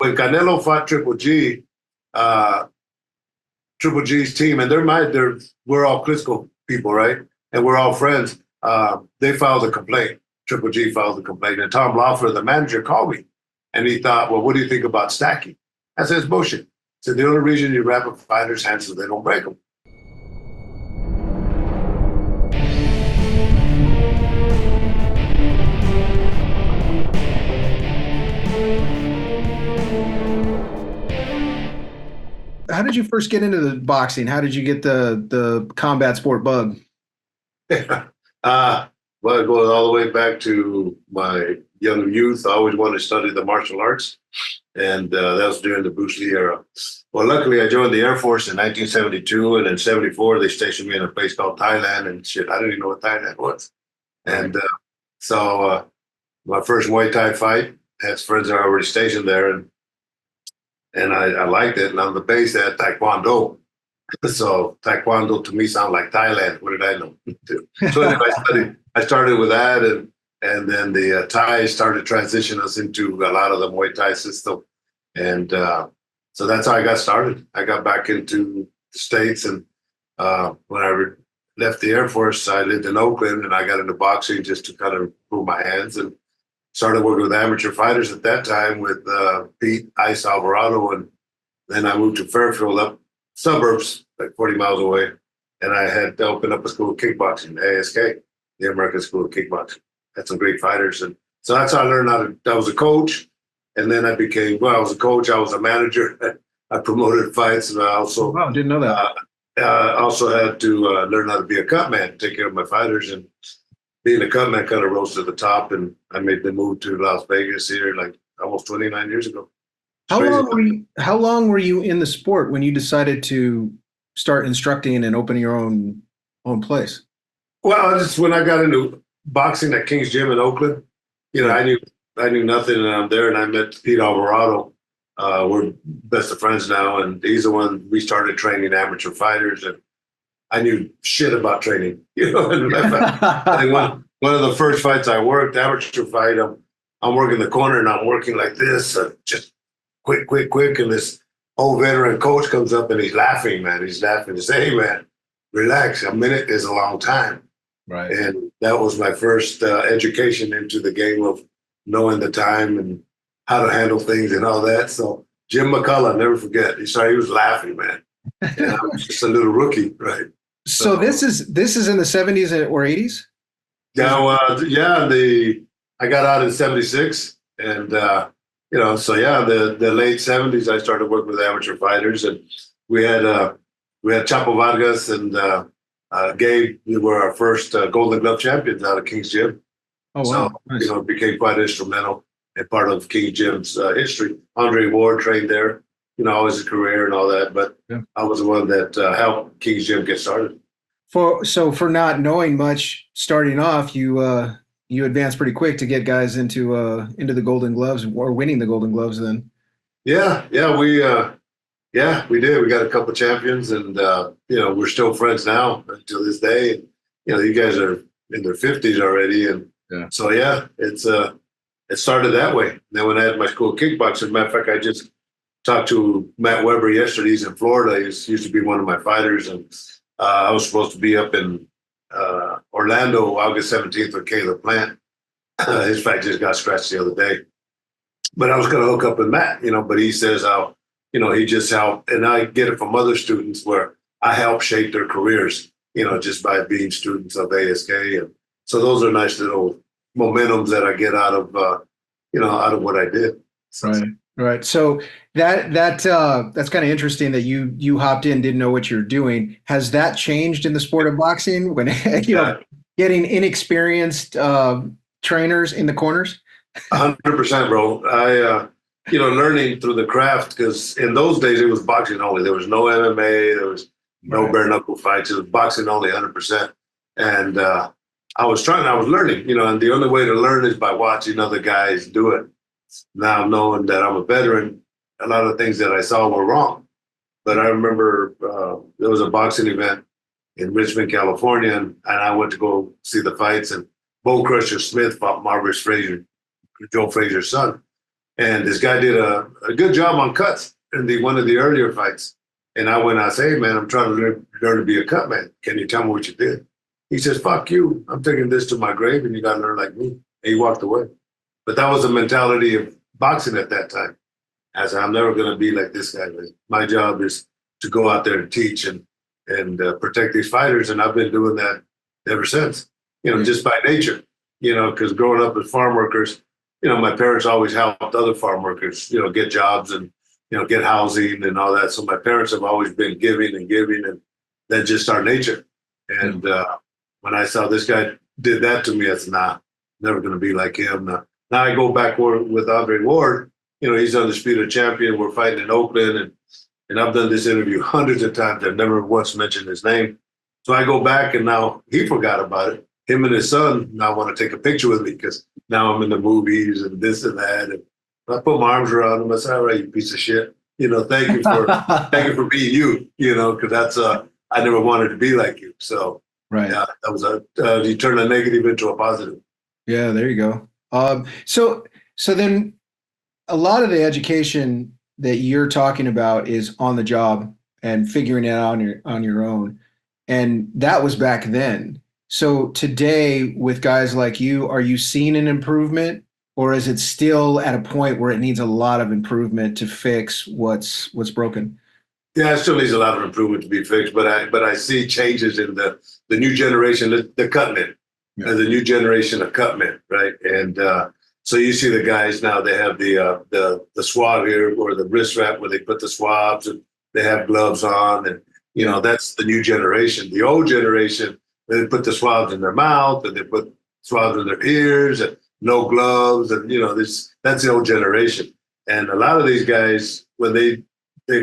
when Canelo fought uh, Triple G's team, and we're all Klitschko people, right? And we're all friends. They filed a complaint. Triple G filed a complaint, and Tom Loeffler, the manager, called me, and he thought, "Well, what do you think about stacking?" I said, "It's bullshit." So the only reason you wrap up fighters' hands so they don't break them. How did you first get into the boxing? How did you get the combat sport bug? Well, it goes all the way back to my young youth. I always wanted to study the martial arts, and that was during the Bruce Lee era. Well, luckily, I joined the Air Force in 1972, and in '74, they stationed me in a place called Thailand, and shit, I didn't even know what Thailand was. And so my first Muay Thai fight, had friends that are already stationed there, and I liked it. And on the base, they had Taekwondo. So Taekwondo to me sounded like Thailand. What did I know? So anyway, I started with that, and then the Thai started transitioning us into a lot of the Muay Thai system, and so that's how I got started. I got back into the States, and when I left the Air Force, I lived in Oakland, and I got into boxing just to kind of improve my hands, and started working with amateur fighters at that time with Pete Ice Alvarado, and then I moved to Fairfield, up suburbs, like 40 miles away, and I had opened up a school of kickboxing, ASK, the American School of Kickboxing. Had some great fighters, and so that's how I learned how to. I was a coach, and then I was a coach. I was a manager. I promoted fights, and I also Didn't know that. Also had to learn how to be a cut man, take care of my fighters, and being a cut man kind of rose to the top. And I made the move to Las Vegas here, like almost 29 years ago. How long were you in the sport when you decided to start instructing and opening your own place? Well, just when I got into boxing at King's Gym in Oakland, I knew nothing, and I'm there, and I met Pete Alvarado. We're best of friends now, and he's the one we started training amateur fighters, and I knew shit about training. And I think one of the first fights I worked, amateur fight, I'm working the corner, and I'm working like this, just quick, and this old veteran coach comes up, and he's laughing, man. He's laughing. He says, "Hey, man, relax. A minute is a long time." Right. And that was my first education into the game of knowing the time and how to handle things and all that. So Jim McCullough, never forget. He was laughing, man. And I was just a little rookie, right? So this is in the 70s or 80s? I got out in '76, and the late '70s, I started working with amateur fighters, and we had Chapo Vargas and Gabe. We were our first Golden Glove champions out of King's Gym. Oh wow! So Nice. it became quite instrumental and part of King's Gym's history. Andre Ward trained there, all his career and all that, but Yeah. I was the one that helped King's Gym get started. For not knowing much starting off, you advanced pretty quick to get guys into the Golden Gloves or winning the Golden Gloves then. Yeah, we did. We got a couple of champions, and we're still friends now until this day. You guys are in their 50s already, and so it started that way. And then when I had my school of kickboxing, matter of fact, I just talked to Matt Weber yesterday. He's in Florida. He used to be one of my fighters, and I was supposed to be up in Orlando August 17th with Caleb Plant. His fight just got scratched the other day, but I was going to hook up with Matt, but he says how. He just helped, and I get it from other students where I help shape their careers, just by being students of ASK. And so those are nice little momentums that I get out of what I did. Right. So that's kind of interesting that you hopped in, didn't know what you're doing. Has that changed in the sport of boxing when, getting inexperienced trainers in the corners? 100%, bro. Learning through the craft, because in those days it was boxing only. There was no MMA, there was no bare knuckle fights. It was boxing only, 100%. And I was learning, and the only way to learn is by watching other guys do it. Now knowing that I'm a veteran, a lot of things that I saw were wrong. But I remember there was a boxing event in Richmond, California, and I went to go see the fights, and Bo Crusher Smith fought Marvis Frazier, Joe Frazier's son. And this guy did a good job on cuts in one of the earlier fights. And I said, hey, man, I'm trying to learn to be a cut man. Can you tell me what you did? He says, fuck you. I'm taking this to my grave and you got to learn like me. And he walked away. But that was the mentality of boxing at that time. I said, I'm never going to be like this guy, man. My job is to go out there and teach and protect these fighters. And I've been doing that ever since, just by nature, because growing up as farm workers, my parents always helped other farm workers, get jobs and, get housing and all that. So my parents have always been giving, and that's just our nature. And when I saw this guy did that to me, I said, nah, never going to be like him. Now I go back with Andre Ward, he's undisputed champion. We're fighting in Oakland and I've done this interview hundreds of times. I've never once mentioned his name. So I go back and now he forgot about it. Him and his son now want to take a picture with me because now I'm in the movies and this and that. And I put my arms around him. I said, all right, you piece of shit. Thank you for being you, because that's, I never wanted to be like you. So right. Yeah, that was you turn a negative into a positive. Yeah, there you go. So then a lot of the education that you're talking about is on the job and figuring it out on your own. And that was back then. So today with guys like you, are you seeing an improvement or is it still at a point where it needs a lot of improvement to fix what's broken? Yeah, it still needs a lot of improvement to be fixed, but I see changes in the new generation, the cutmen, the new generation of cutmen, right? And so you see the guys now, they have the swab here or the wrist wrap where they put the swabs and they have gloves on. And, that's the new generation. The old generation, they put the swabs in their mouth and they put swabs in their ears and no gloves. And, that's the old generation. And a lot of these guys, when they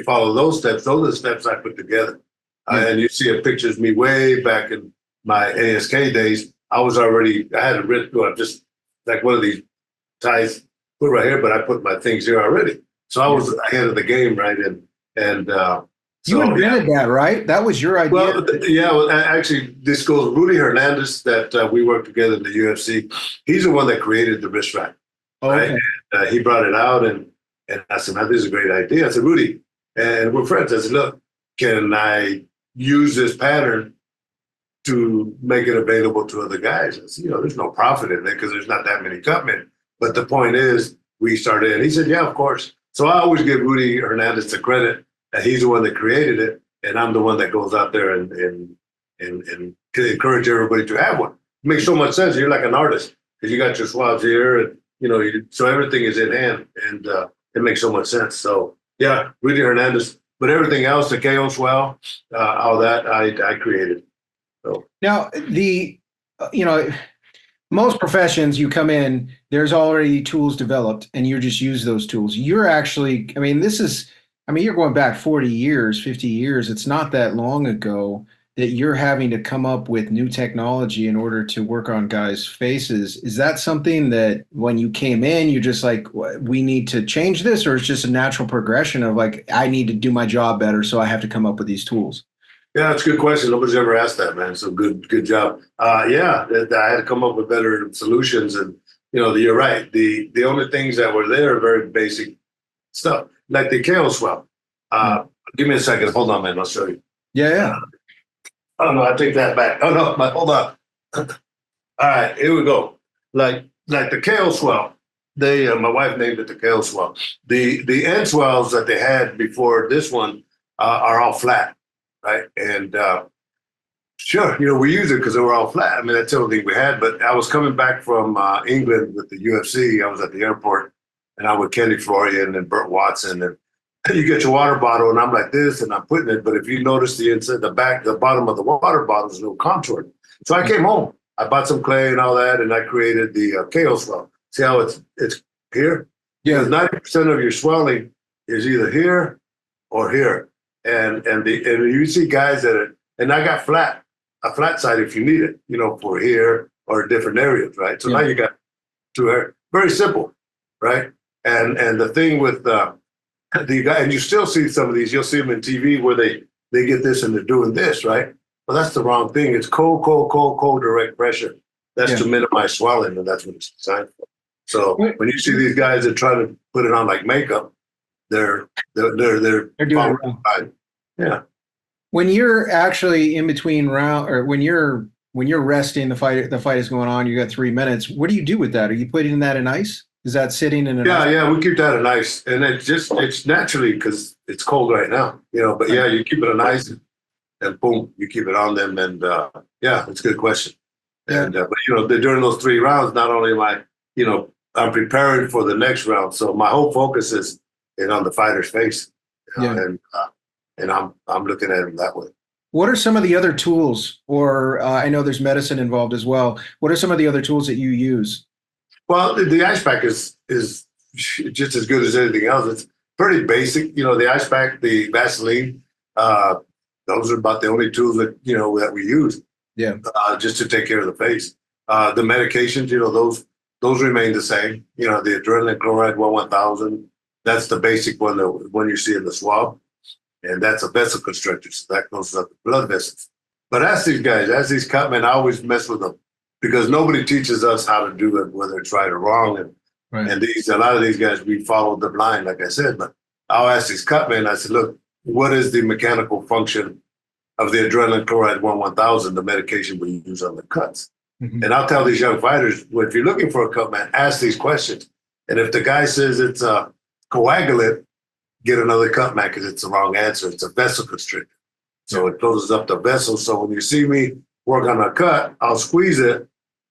follow those steps are the steps I put together. And you see a picture of me way back in my ASK days. I had a wrist, just like one of these ties put right here, but I put my things here already. So I was ahead of the game, right? And you invented that, right? That was your idea. Well, actually, this goes Rudy Hernandez that we worked together in the UFC. He's the one that created the wrist wrap. Okay. Right? And, he brought it out, and I said, "Man, this is a great idea." I said, "Rudy," and we're friends. I said, "Look, can I use this pattern to make it available to other guys?" I said, there's no profit in it because there's not that many cutmen. But the point is, we started, and he said, "Yeah, of course." So I always give Rudy Hernandez the credit that he's the one that created it, and I'm the one that goes out there and encourage everybody to have one. It makes so much sense. You're like an artist because you got your swabs here, and so everything is in hand, and it makes so much sense. So yeah, Rudy Hernandez, but everything else, the KO swell, all that I created. So now most professions you come in, there's already tools developed and you just use those tools. You're actually, you're going back 40 years, 50 years. It's not that long ago that you're having to come up with new technology in order to work on guys' faces. Is that something that when you came in, you're just like, we need to change this, or it's just a natural progression of like, I need to do my job better, so I have to come up with these tools? Yeah, that's a good question. Nobody's ever asked that, man. So good job. I had to come up with better solutions, and you're right. The only things that were there are very basic stuff, like the KO swell. Give me a second. Hold on, man. I'll show you. Yeah. Oh no, I take that back. Oh no, hold on. All right, here we go. Like the KO swell. They my wife named it the KO swell. The end swells that they had before this one are all flat. Right. And sure, we use it because they were all flat. That's the only thing we had. But I was coming back from England with the UFC. I was at the airport and I'm with Kenny Florian and Burt Watson. And you get your water bottle and I'm like this and I'm putting it. But if you notice the inside, the bottom of the water bottle is a little contoured. So I came home. I bought some clay and all that. And I created the KO swell. See how it's here? Yeah. 90% of your swelling is either here or here. And you see guys and I got a flat side if you need it, for here or different areas, right? So now you got two areas. Very simple, right? And the thing with the guy, and you still see some of these, you'll see them in TV where they get this and they're doing this, right? Well, that's the wrong thing. It's cold direct pressure. That's to minimize swelling, and that's what it's designed for. So when you see these guys that try to put it on like makeup, they're They're doing it wrong. fine. Yeah. When you're actually in between round, or when you're resting, the fight is going on. You got 3 minutes. What do you do with that? Are you putting that in ice? Is that sitting in an Yeah, ice? yeah, we keep that in ice, and it's naturally because it's cold right now, But yeah, you keep it in ice, and boom, you keep it on them, and yeah, it's a good question. Yeah. And but during those 3 rounds, not only am I, I'm preparing for the next round, so my whole focus is on the fighter's face, Yeah. and I'm looking at him that way. What are some of the other tools, or I know there's medicine involved as well. What are some of the other tools that you use? Well, the ice pack is just as good as anything else. It's pretty basic, the ice pack, the Vaseline. Those are about the only tools that we use. Yeah. Just to take care of the face. The medications, those remain the same. The adrenaline chloride 1000. That's the basic one, the one you see in the swab, and that's a vessel constrictor, so that closes up the blood vessels. But as these cutmen, I always mess with them because nobody teaches us how to do it, whether it's right or wrong. And Right. and a lot of these guys, we follow the blind, like I said. But I'll ask these cutmen, I said, look, what is the mechanical function of the adrenaline chloride 1000, the medication we use on the cuts? Mhm. And I'll tell these young fighters, well, if you're looking for a cut man, ask these questions. And if the guy says it's a coagulant, get another cut man because it's the wrong answer. It's a vessel constrictor. So it closes up the vessel. So when you see me work on a cut, I'll squeeze it.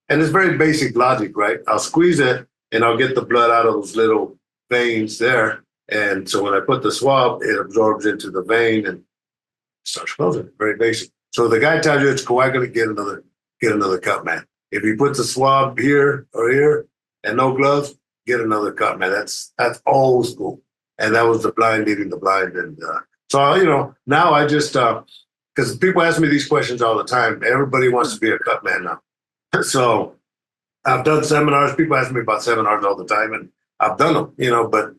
And it's very basic logic, right? I'll squeeze it and I'll get the blood out of those little veins there. And so when I put the swab, it absorbs into the vein and starts closing. Very basic. So the guy tells you it's coagulant, get another cut man. If he puts a swab here or here and no gloves, get another cut man. That's old school. And that was the blind leading the blind. And so now I just because people ask me these questions all the time. Everybody wants to be a cut man now. So I've done seminars. People ask me about seminars all the time, and I've done them, but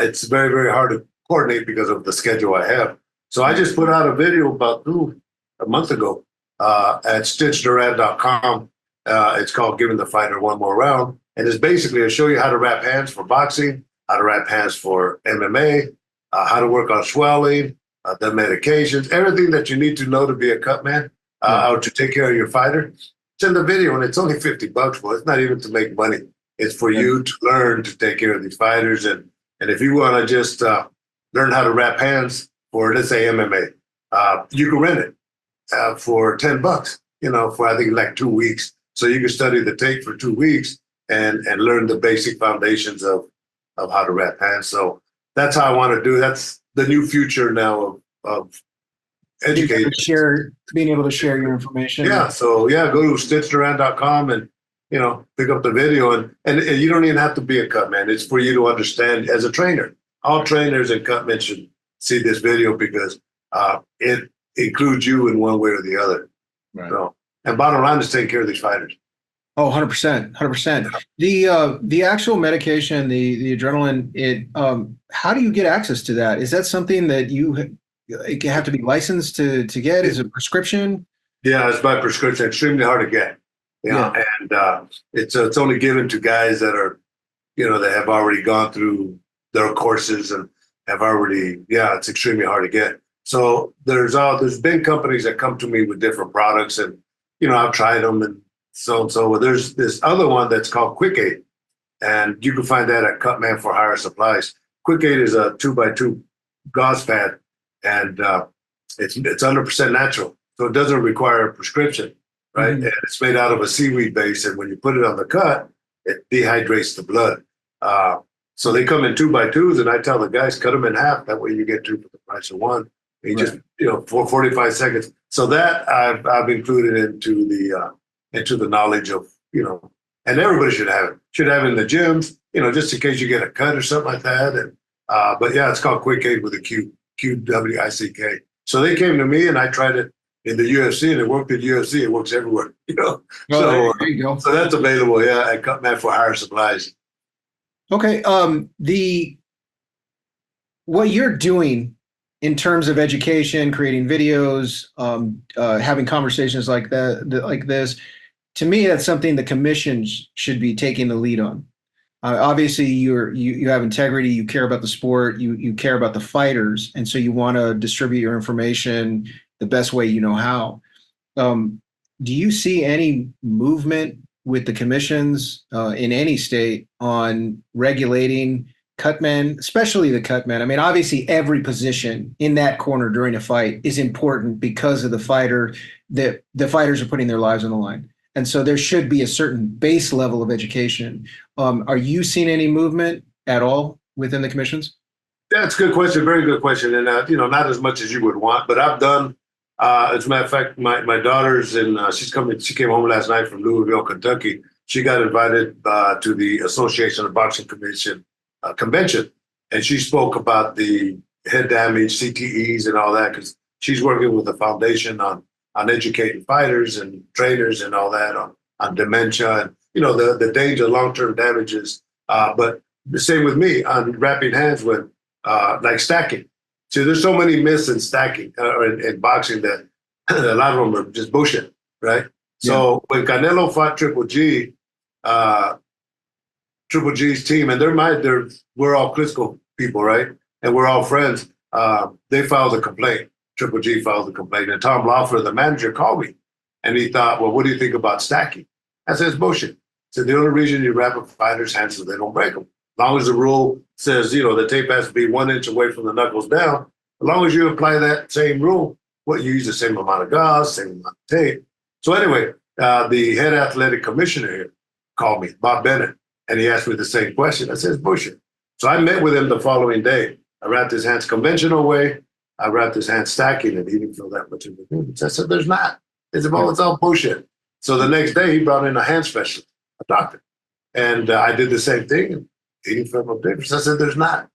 it's very, very hard to coordinate because of the schedule I have. So I just put out a video about a month ago at stitchduran.com. It's called Giving the Fighter One More Round. And it's basically to show you how to wrap hands for boxing, how to wrap hands for MMA, how to work on swelling, the medications, everything that you need to know to be a cut man or to take care of your fighter. It's in the video, and it's only $50. Well, it's not even to make money. It's for you to learn to take care of these fighters. And if you want to just learn how to wrap hands for, let's say, MMA, you can rent it for $10, for I think like 2 weeks. So you can study the tape for 2 weeks and learn the basic foundations of how to wrap hands. So that's how I want to do. That's the new future now of educating. Being able to share your information. Yeah. So yeah, go to stitchduran.com and pick up the video, and you don't even have to be a cut man. It's for you to understand as a trainer. All trainers and cut men should see this video because it includes you in one way or the other. Right. So, and bottom line is take care of these fighters. Oh, 100%, 100%. The actual medication, the adrenaline, how do you get access to that? Is that something that you have to be licensed to get? Is it prescription? Yeah, it's by prescription. Extremely hard to get. And it's only given to guys that are, that have already gone through their courses and have already. Yeah, it's extremely hard to get. So there's been companies that come to me with different products, and I've tried them and so. There's this other one that's called Quick Aid, and you can find that at Cutman for Hire Supplies. Quick Aid is a 2x2 gauze pad, and it's 100% natural, so it doesn't require a prescription, right? Mm-hmm. And it's made out of a seaweed base, and when you put it on the cut, it dehydrates the blood. So they come in 2x2s, and I tell the guys, cut them in half. That way you get 2 for the price of one. And you just for 45 seconds. So that I've included into the knowledge of and everybody should have it. Should have it in the gyms, just in case you get a cut or something like that. And but yeah, it's called Quick Aid with a QWICK. So they came to me, and I tried it in the UFC, and it worked at UFC. It works everywhere, Oh, so there you go. So that's available, at Cutman for Hire Supplies. Okay. What you're doing in terms of education, creating videos, having conversations like that, like this, to me, that's something the commissions should be taking the lead on. Obviously, you have integrity. You care about the sport. You care about the fighters, and so you want to distribute your information the best way you know how. Um, do you see any movement with the commissions in any state on regulating cutmen, especially the cutmen? I mean, obviously, every position in that corner during a fight is important because of the fighter that the fighters are putting their lives on the line. And so there should be a certain base level of education. Are you seeing any movement at all within the commissions? That's a good question, very good question, and not as much as you would want, but I've done. As a matter of fact, my daughter's in. She's coming. She came home last night from Louisville, Kentucky. She got invited to the Association of Boxing Commission convention, and she spoke about the head damage, CTEs, and all that because she's working with the foundation on educating fighters and trainers and all that on dementia and the danger, long-term damages. But the same with me on wrapping hands when like stacking. See, there's so many myths in stacking or in boxing that a lot of them are just bullshit, right? Yeah. So when Canelo fought Triple G's team, and we're all Klitschko people, right? And we're all friends. They filed a complaint. Triple G filed a complaint, and Tom Loeffler, the manager, called me, and he thought, "Well, what do you think about stacking?" I said, "It's bullshit." So the only reason you wrap a fighter's hands so they don't break them. As long as the rule says, the tape has to be 1 inch away from the knuckles down, as long as you apply that same rule, you use the same amount of gauze, same amount of tape. So anyway, the head athletic commissioner here called me, Bob Bennett, and he asked me the same question. I said, it's bullshit. So I met with him the following day. I wrapped his hands conventional way. I wrapped his hands stacking, and he didn't feel that much of a difference. I said, there's not. It's all bullshit. So the next day, he brought in a hand specialist, a doctor. And I did the same thing. And he didn't feel no difference. I said, there's not.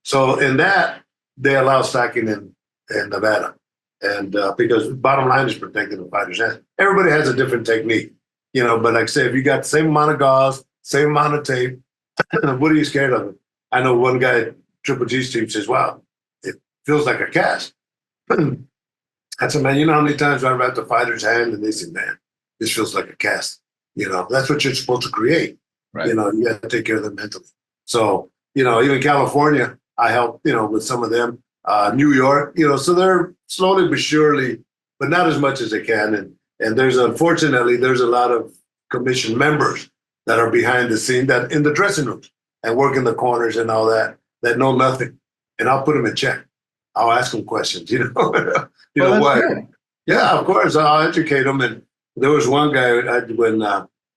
So in that, they allow stacking in Nevada. And because bottom line is protecting the fighter's hands. Everybody has a different technique, but like I say, if you got the same amount of gauze, same amount of tape, what are you scared of? I know one guy at Triple G's team says, wow, it feels like a cast. I said, man, you know how many times I wrap the fighter's hand and they say, man, this feels like a cast. That's what you're supposed to create. Right. You have to take care of them mentally. So, even California, I help, with some of them. New York, so they're slowly but surely, but not as much as they can. And unfortunately, there's a lot of commission members that are behind the scene that in the dressing rooms and work in the corners and all that know nothing. And I'll put them in check. I'll ask them questions, why? Good. Yeah, of course. I'll educate them. And there was one guy when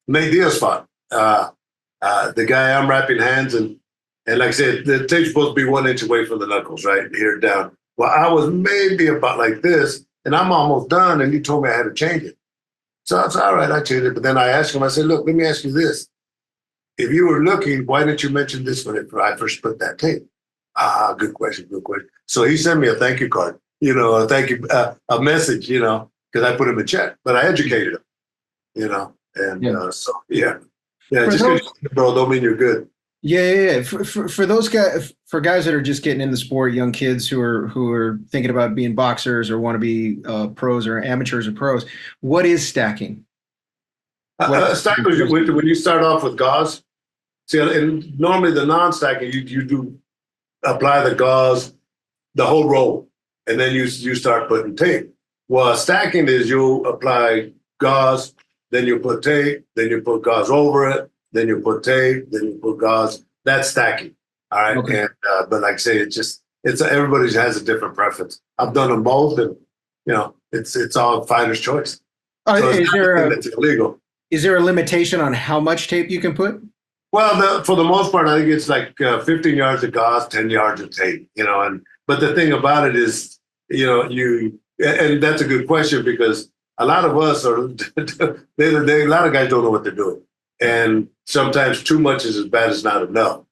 Nate Diaz fought, the guy I'm wrapping hands and like I said, the tape's supposed to be 1 inch away from the knuckles, right here down. Well, I was maybe about like this, and I'm almost done, and he told me I had to change it. So I said, all right, I changed it. But then I asked him, I said, look, let me ask you this. If you were looking, why didn't you mention this when I first put that tape? Good question, good question. So he sent me a thank you card, a thank you, a message, because I put him in check, but I educated him, and so, yeah. Yeah, just because you're good, bro, don't mean you're good. Yeah. For those guys, for guys that are just getting in the sport, young kids who are thinking about being boxers or want to be pros or amateurs or pros, what is stacking? Stacking is when you start off with gauze. See, and normally the non-stacking, you do apply the gauze, the whole roll, and then you start putting tape. Well, stacking is you'll apply gauze, then you put tape, then you put gauze over it. Then you put tape, then you put gauze. That's stacking. All right. Okay. And, but like I say, everybody has a different preference. I've done them both, and it's all fighter's choice. So it's illegal. Is there a limitation on how much tape you can put? Well, for the most part, I think it's like 15 yards of gauze, 10 yards of tape. But the thing about it is, and that's a good question because a lot of us are. A lot of guys don't know what they're doing. And sometimes too much is as bad as not enough.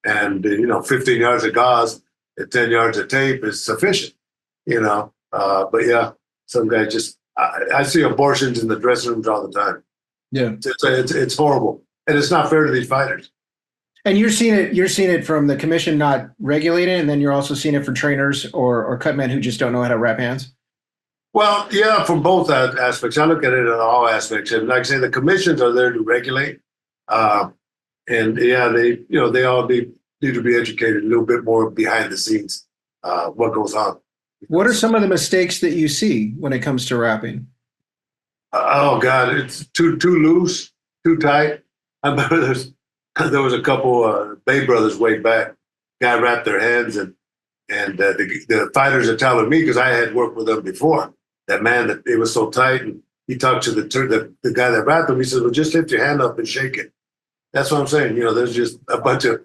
And, 15 yards of gauze and 10 yards of tape is sufficient, But yeah, some guys I see abortions in the dressing rooms all the time. Yeah. It's horrible. And it's not fair to these fighters. And you're seeing it from the commission not regulating, and then you're also seeing it from trainers or cutmen who just don't know how to wrap hands? Well, yeah, from both aspects. I look at it in all aspects. And like I say, the commissions are there to regulate. and yeah, they all need to be educated a little bit more behind the scenes, what goes on. What are Because, some of the mistakes that you see when it comes to rapping? oh God, it's too loose, too tight. I remember there was a couple Bay brothers way back. Guy wrapped their hands, and the fighters are telling me because I had worked with them before. That man, that it was so tight, and he talked to the guy that wrapped him. He said, "Well, just lift your hand up and shake it." That's what I'm saying. There's just a bunch of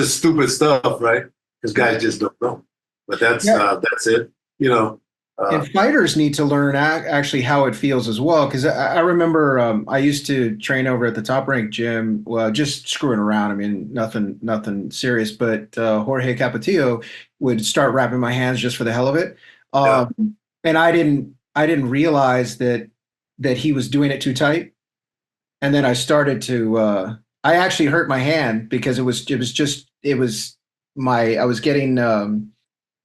stupid stuff, right? Because guys just don't know. But Yeah. that's it. You know, uh, And fighters need to learn actually how it feels as well. Because I remember I used to train over at the Top Rank gym, well, just screwing around. I mean, nothing serious. But Jorge Capetillo would start wrapping my hands just for the hell of it, yeah, and I didn't realize that he was doing it too tight. And then I started to I actually hurt my hand because it was my I was getting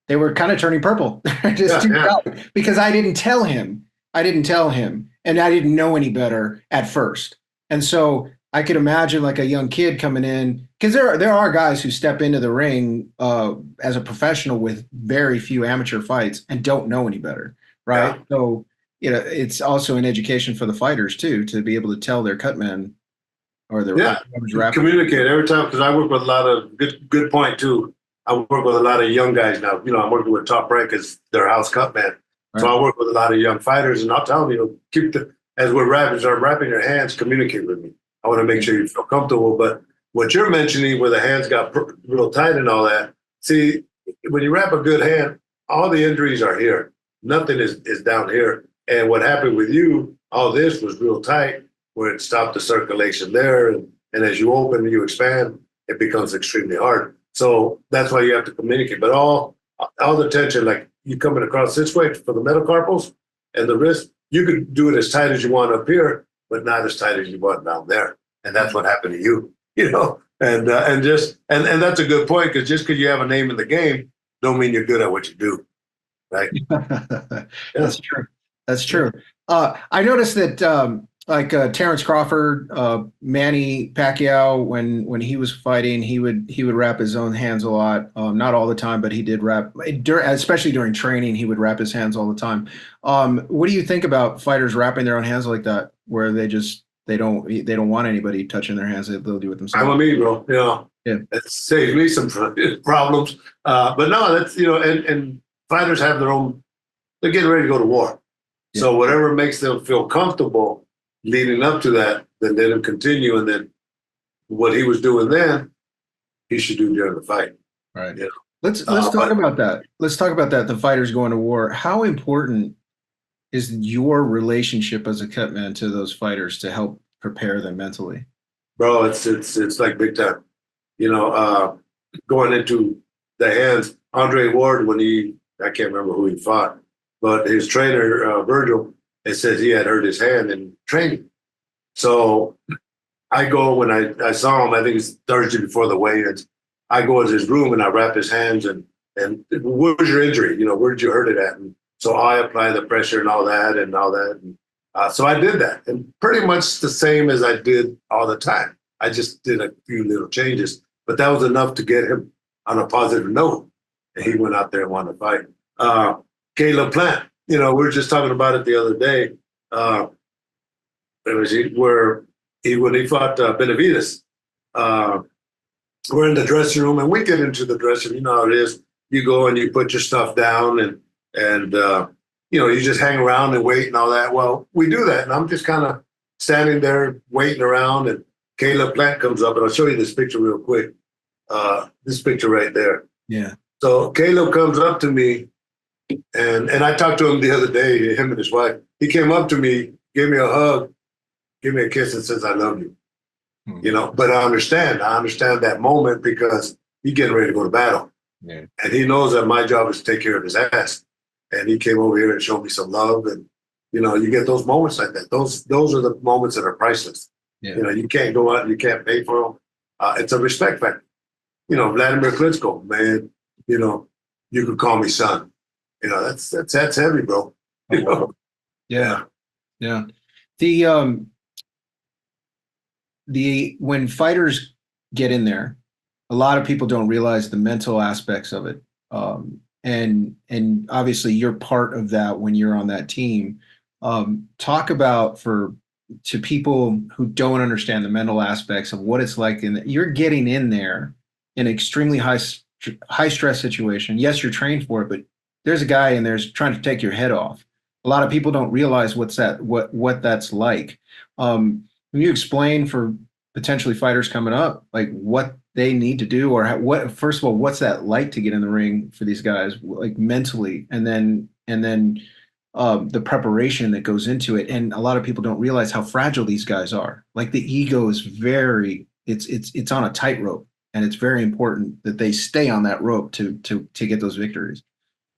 they were kind of turning purple just yeah, too yeah, tight because I didn't tell him. I didn't tell him, and I didn't know any better at first. And so I could imagine like a young kid coming in because there are guys who step into the ring as a professional with very few amateur fights and don't know any better, right? yeah. So it's also an education for the fighters too to be able to tell their cutman or Yeah, whoever's rapping. communicate every time because I work with a lot of good point too. I work with a lot of young guys now. I'm working with Top Rank as their house cut man. So Right. I work with a lot of young fighters, and I'll tell them, keep as we're rapping, start wrapping your hands, communicate with me. I want to make sure you feel comfortable. But what you're mentioning, where the hands got real tight and all that, see, when you wrap a good hand, all the injuries are here. Nothing is down here. And what happened with you, all this was real tight where it stopped the circulation there. And as you open and you expand, it becomes extremely hard. So that's why you have to communicate. But all the tension, like you coming across this way for the metacarpals and the wrist, you could do it as tight as you want up here, but not as tight as you want down there. And that's what happened to you, and that's a good point because just because you have a name in the game, don't mean you're good at what you do, right? Yeah, That's true. That's yeah, true. I noticed that like Terrence Crawford, Manny Pacquiao, when he was fighting, he would wrap his own hands a lot. Not all the time, but he did wrap, especially during training, he would wrap his hands all the time. What do you think about fighters wrapping their own hands like that, where they don't want anybody touching their hands? They'll do it I'm themselves. a me, bro. Yeah. It saved me some problems. But no, that's and fighters have their own. They're getting ready to go to war, Yeah. so whatever makes them feel comfortable leading up to that, then let him continue, and then what he was doing then, he should do during the fight. Right. You Let's talk but about that. Let's talk about that. The fighters going to war. How important is your relationship as a cut man to those fighters to help prepare them mentally? bro, it's like big time. Going into the hands, Andre Ward when I can't remember who he fought, but his trainer Virgil, it says he had hurt his hand in training. So I go when I saw him, I think it's Thursday before the weigh-ins. I go into his room and I wrap his hands and where's your injury? Where did you hurt it at? And so I apply the pressure and all that and all that. And so I did that, and pretty much the same as I did all the time. I just did a few little changes, but that was enough to get him on a positive note. And he went out there and won the fight. Caleb Plant, we were just talking about it the other day. It was where when he fought Benavides. We're in the dressing room, and we get into the dressing room. You know how it is. You go and you put your stuff down, and you just hang around and wait and all that. Well, we do that, and I'm just kind of standing there waiting around, and Caleb Plant comes up, and I'll show you this picture real quick. This picture right there. Yeah. So Caleb comes up to me, and I talked to him the other day, him and his wife. He came up to me, gave me a hug, gave me a kiss, and says, "I love you." But I understand that moment because he's getting ready to go to battle. Yeah. And he knows that my job is to take care of his ass. And he came over here and showed me some love. And, you get those moments like that. Those are the moments that are priceless. Yeah. You can't go out and you can't pay for them. It's a respect factor. Vladimir Klitschko, man, you could call me son. That's heavy, bro. Yeah. Yeah. The when fighters get in there. A lot of people don't realize the mental aspects of it. And obviously you're part of that when you're on that team. Talk about to people who don't understand the mental aspects of what it's like, and you're getting in there in an extremely high stress situation. Yes, you're trained for it, but there's a guy in there trying to take your head off. A lot of people don't realize what that's like. Can you explain for potentially fighters coming up, like what they need to do, or first of all, what's that like to get in the ring for these guys, like mentally, and then the preparation that goes into it. And a lot of people don't realize how fragile these guys are. Like the ego is it's on a tightrope, and it's very important that they stay on that rope to get those victories.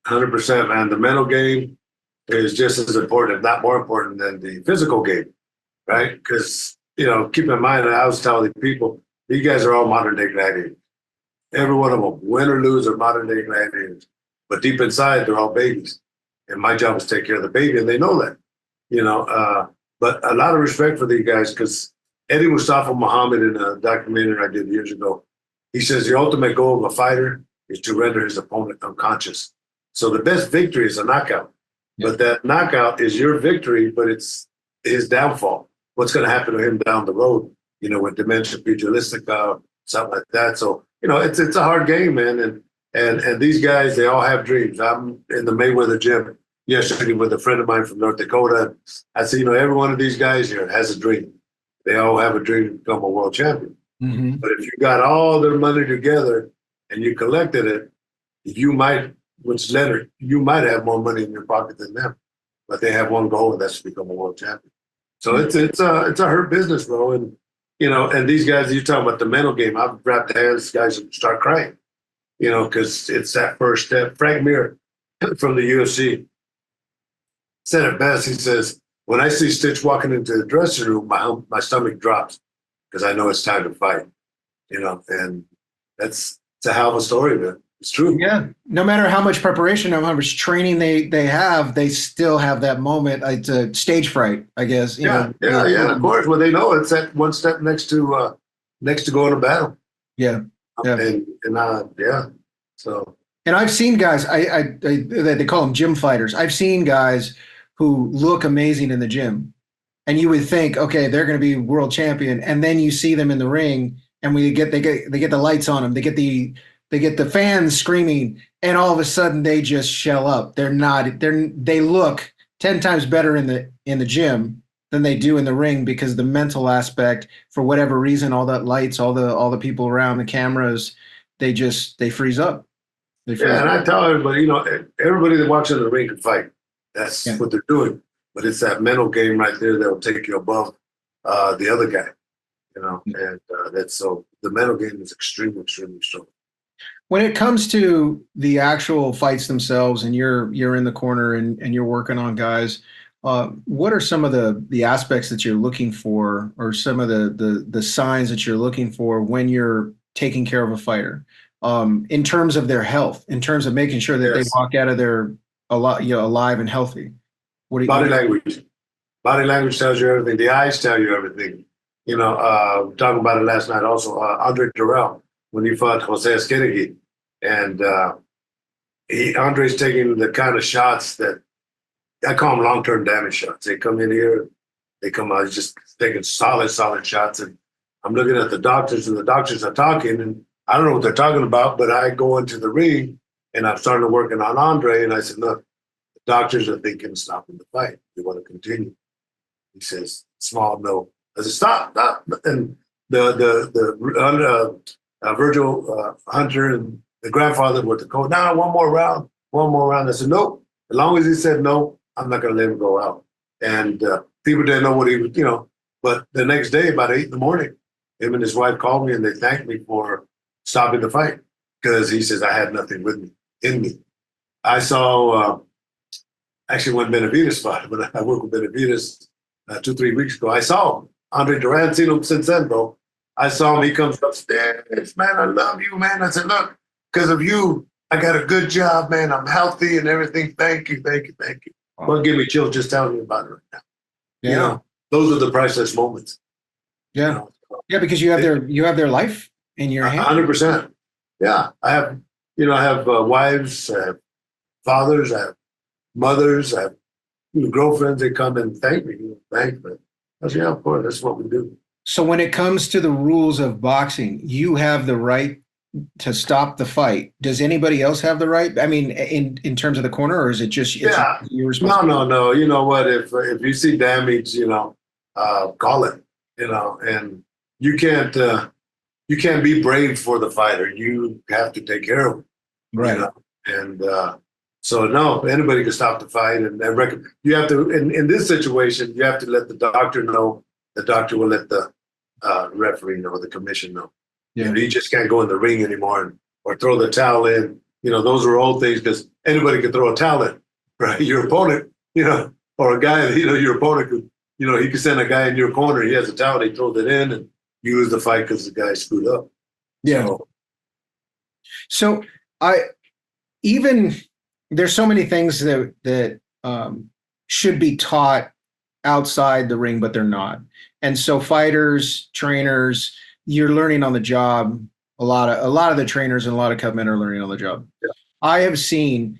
100%, man. The mental game is just as important, if not more important, than the physical game, right? Because, keep in mind, I was telling people, these guys are all modern day gladiators. Every one of them, win or lose, are modern day gladiators. But deep inside, they're all babies. And my job is to take care of the baby, and they know that, But a lot of respect for these guys, because Eddie Mustafa Muhammad, in a documentary I did years ago, he says the ultimate goal of a fighter is to render his opponent unconscious. So the best victory is a knockout. Yeah. But that knockout is your victory, but it's his downfall. What's going to happen to him down the road, with dementia, pugilistic, something like that. So, it's a hard game, man. And these guys, they all have dreams. I'm in the Mayweather gym yesterday with a friend of mine from North Dakota. I said, every one of these guys here has a dream. They all have a dream to become a world champion. Mm-hmm. But if you got all their money together and you collected it, you might have more money in your pocket than them. But they have one goal, and that's to become a world champion. So it's a hurt business, bro. And and these guys, you're talking about the mental game. I've wrapped hands, guys start crying, because it's that first step. Frank Mir from the UFC said it best. He says, when I see Stitch walking into the dressing room, my stomach drops because I know it's time to fight, and it's a hell of a story, man. It's true. Yeah. No matter how much preparation, no matter how much training they have, they still have that moment. It's a stage fright, I guess. Yeah, of course. Well, they know it's that one step next to going to battle. Yeah. Yeah. Yeah. So. And I've seen guys. They call them gym fighters. I've seen guys who look amazing in the gym, and you would think, okay, they're going to be world champion, and then you see them in the ring, and they get the lights on them. They get the fans screaming, and all of a sudden they just shell up. They look 10 times better in the gym than they do in the ring, because the mental aspect, for whatever reason, all that lights, all the people around, the cameras, they freeze up. And I tell everybody, everybody that walks in the ring can fight. That's what they're doing. But it's that mental game right there that'll take you above the other guy, and that's so the mental game is extremely, extremely strong. When it comes to the actual fights themselves, and you're in the corner and you're working on guys, what are some of the aspects that you're looking for, or some of the signs that you're looking for when you're taking care of a fighter, in terms of their health, in terms of making sure that they walk out of there alive and healthy? Body language. Body language tells you everything. The eyes tell you everything. Talking about it last night also, Andre Duran, when he fought Jose Esqueregi. And Andre's taking the kind of shots that I call them long-term damage shots. They come in here, they come out just taking solid shots. And I'm looking at the doctors, and the doctors are talking, and I don't know what they're talking about, but I go into the ring and I'm starting to working on Andre, and I said, look, the doctors are thinking of stopping the fight. They want to continue. He says, small no. I said, stop. And the Virgil Hunter and the grandfather with the coach, one more round. I said, nope. As long as he said no, I'm not going to let him go out. And people didn't know what he was, but the next day, about 8 a.m, him and his wife called me and they thanked me for stopping the fight, because he says, I had nothing in me. I saw, actually when Benavidez fought, when I worked with Benavidez 2-3 weeks ago, I saw him. Andre Duran, seen him since then, bro. I saw him, he comes upstairs, man, I love you, man. I said, look, because of you, I got a good job, man. I'm healthy and everything. Thank you. Wow. Well, give me chills just telling you about it right now. Yeah. Those are the priceless moments. Yeah. Yeah, because you have their life in your hand. 100%. Yeah, I have, I have wives, I have fathers, I have mothers, I have girlfriends. They come and thank me, thank me. I say, yeah, of course, that's what we do. So when it comes to the rules of boxing, you have the right to stop the fight. Does anybody else have the right? I mean, in terms of the corner, or is it just it's Yeah, your no, responsibility? no, no. You know what? If you see damage, call it. And you can't you can't be brave for the fighter. You have to take care of him. Right. And so no, anybody can stop the fight, and you have to. In this situation, you have to let the doctor know. The doctor will let the referee know, the commission know. Yeah. You just can't go in the ring anymore or throw the towel in. Those are old things because anybody can throw a towel in, right? Your opponent, or a guy, your opponent could, he could send a guy in your corner. He has a towel, he throws it in, and you lose the fight because the guy screwed up. Yeah. So I even there's so many things that should be taught outside the ring, but they're not. And so fighters, trainers, you're learning on the job. A lot of the trainers and a lot of cut men are learning on the job. Yeah. I have seen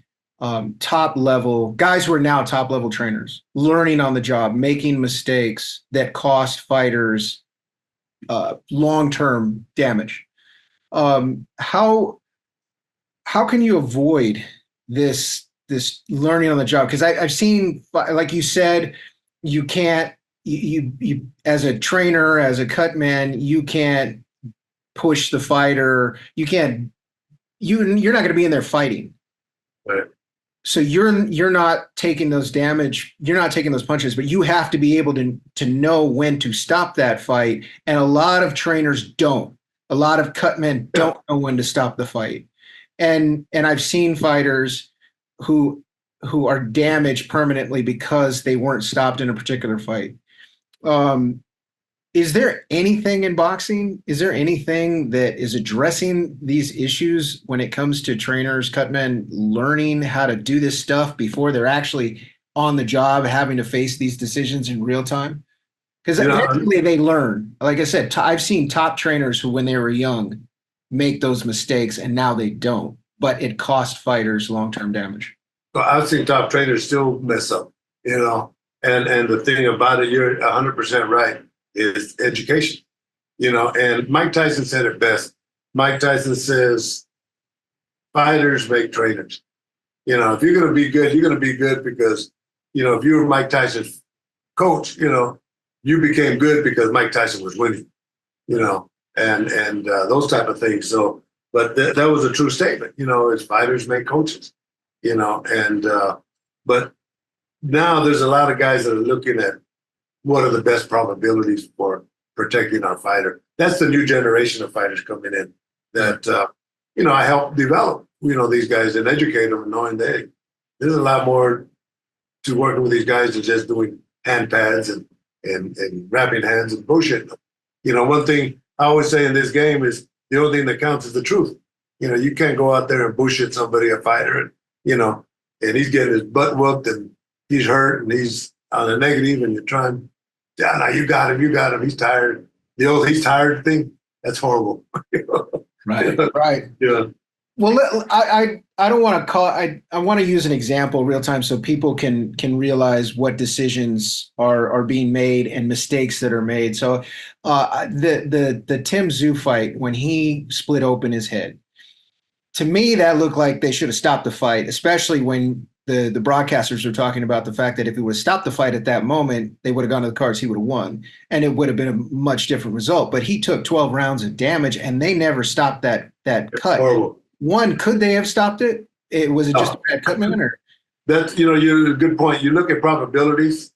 top level guys who are now top level trainers learning on the job, making mistakes that cost fighters long term damage. How can you avoid this learning on the job? Because I've seen, like you said, you can't you as a trainer, as a cut man, you can't push the fighter. You can't you're not going to be in there fighting. Right. So you're not taking those damage, you're not taking those punches, but you have to be able to know when to stop that fight. And a lot of trainers don't. A lot of cut men don't know when to stop the fight. And I've seen fighters who are damaged permanently because they weren't stopped in a particular fight. Is there anything in boxing? Is there anything that is addressing these issues when it comes to trainers, cut men learning how to do this stuff before they're actually on the job, having to face these decisions in real time? Because eventually they learn. Like I said, I've seen top trainers who, when they were young, make those mistakes, and now they don't. But it cost fighters long-term damage. Well, I've seen top trainers still mess up, and the thing about it, you're 100% right, is education, and Mike Tyson said it best. Mike Tyson says, fighters make trainers. If you're going to be good, you're going to be good because, if you were Mike Tyson's coach, you became good because Mike Tyson was winning, and those type of things. So, but that was a true statement, is fighters make coaches, but now there's a lot of guys that are looking at what are the best probabilities for protecting our fighter. That's the new generation of fighters coming in that, I help develop, these guys and educate them, knowing that there's a lot more to working with these guys than just doing hand pads and wrapping hands and bullshit. One thing I always say in this game is the only thing that counts is the truth. You can't go out there and bullshit somebody, a fighter, and he's getting his butt whooped and he's hurt and he's on the negative and you're trying, yeah, no, you got him, he's tired. The old he's tired thing, that's horrible. Right, right. Yeah. Well, I don't want to call. I want to use an example real time so people can realize what decisions are being made and mistakes that are made. So, the Tim Tszyu fight, when he split open his head, to me that looked like they should have stopped the fight, especially when the broadcasters were talking about the fact that if he would have stopped the fight at that moment, they would have gone to the cards, he would have won, and it would have been a much different result. But he took 12 rounds of damage, and they never stopped that cut. Horrible. One, could they have stopped it? Was it just a bad cut man? Or? That's, you're a good point. You look at probabilities,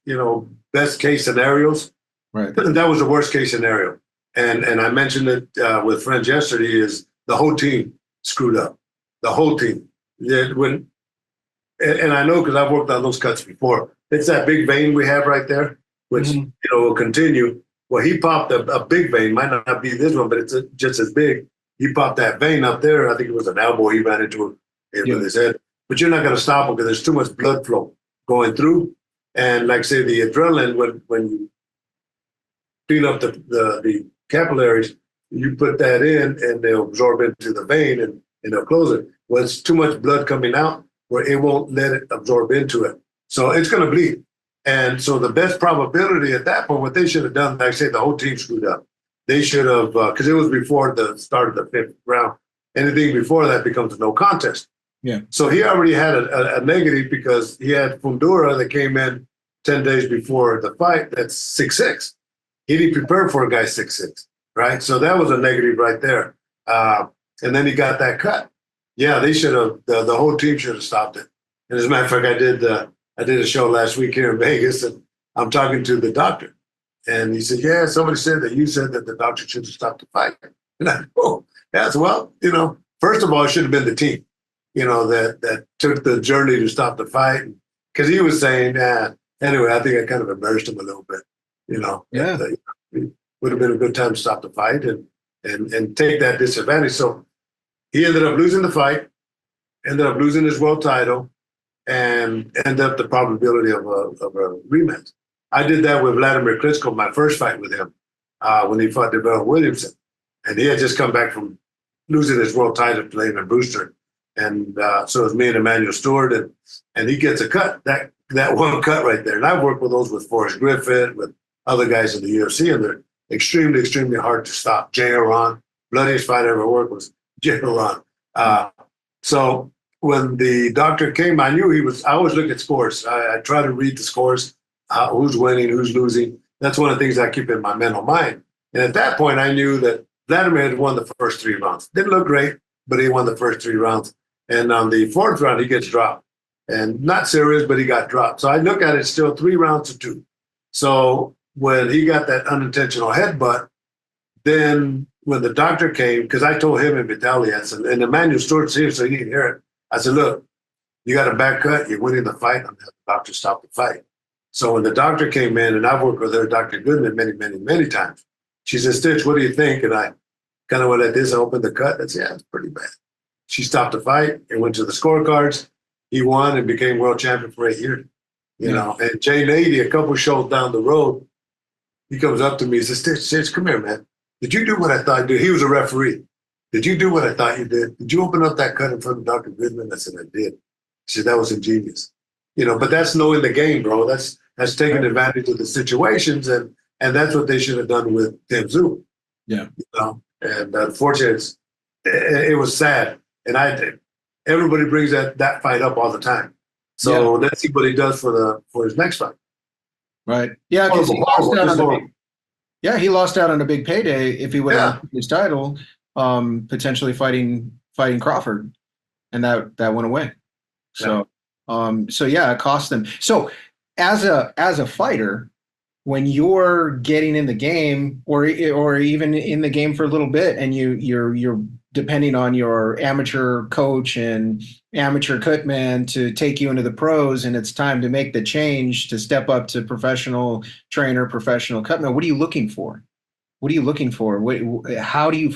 best case scenarios. Right. That was the worst case scenario. And I mentioned it with friends yesterday, is the whole team screwed up. The whole team. And I know because I've worked on those cuts before. It's that big vein we have right there, which will continue. Well, he popped a big vein. Might not be this one, but it's just as big. He popped that vein up there. I think it was an elbow he ran into it with his head. But you're not going to stop him because there's too much blood flow going through. And like say the adrenaline, when you clean up the capillaries, you put that in and they'll absorb into the vein and they'll close it. When it's too much blood coming out, where it won't let it absorb into it. So it's going to bleed. And so the best probability at that point, what they should have done, like I say, the whole team screwed up. They should have, because it was before the start of the fifth round. Anything before that becomes a no contest. Yeah. So he already had a negative because he had Fundura that came in 10 days before the fight. That's 6'6". He didn't prepare for a guy 6'6", right? So that was a negative right there. And then he got that cut. Yeah, they should have. The whole team should have stopped it. And as a matter of fact, I did a show last week here in Vegas, and I'm talking to the doctor, and he said, "Yeah, somebody said that you said that the doctor should have stopped the fight." And I, oh, yeah, so, well, first of all, it should have been the team, that took the journey to stop the fight, because he was saying, anyway, I think I kind of embarrassed him a little bit, Yeah. It would have been a good time to stop the fight and take that disadvantage. So he ended up losing the fight, ended up losing his world title, and ended up the probability of a rematch. I did that with Vladimir Klitschko, my first fight with him, when he fought Devon Williamson. And he had just come back from losing his world title to Lehman Brewster. And so it was me and Emmanuel Stewart, and he gets a cut, that one cut right there. And I've worked with those with Forrest Griffin, with other guys in the UFC, and they're extremely, extremely hard to stop. Jay Aron, bloodiest fight I ever worked was Jay Aron. So when the doctor came, I always look at scores. I try to read the scores, who's winning, who's losing. That's one of the things I keep in my mental mind. And at that point, I knew that Vladimir had won the first 3 rounds. Didn't look great, but he won the first 3 rounds. And on the 4th round, he gets dropped. And not serious, but he got dropped. So I look at it still 3 rounds to 2. So when he got that unintentional headbutt, then when the doctor came, because I told him in Vitaly, I said, and Emmanuel Stewart's here, so he didn't hear it. I said, look, you got a back cut, you're winning the fight, I'm going to have the doctor stop the fight. So when the doctor came in, and I've worked with her, Dr. Goodman, many, many, many times, she said, Stitch, what do you think? And I kind of went like this, I opened the cut, I said, yeah, it's pretty bad. She stopped the fight, it went to the scorecards, he won and became world champion for 8 years. And Jay Nady, a couple shows down the road, he comes up to me and says, Stitch, come here, man. Did you do what I thought you did? He was a referee. Did you do what I thought you did? Did you open up that cut in front of Dr. Goodman? I said, I did. She said, that was ingenious. But that's knowing the game, bro. That's taking advantage of the situations, and that's what they should have done with Tim Tszyu. Yeah. And unfortunately, it was sad. And everybody brings that fight up all the time. So let's see what he does for his next fight. Right. Yeah, because he lost out on a big payday if he would have his title, potentially fighting Crawford, and that went away. So it cost them. So as a fighter, when you're getting in the game, or even in the game for a little bit, and you're depending on your amateur coach and amateur cutman to take you into the pros, and it's time to make the change to step up to professional trainer, professional cutman, what are you looking for? How do you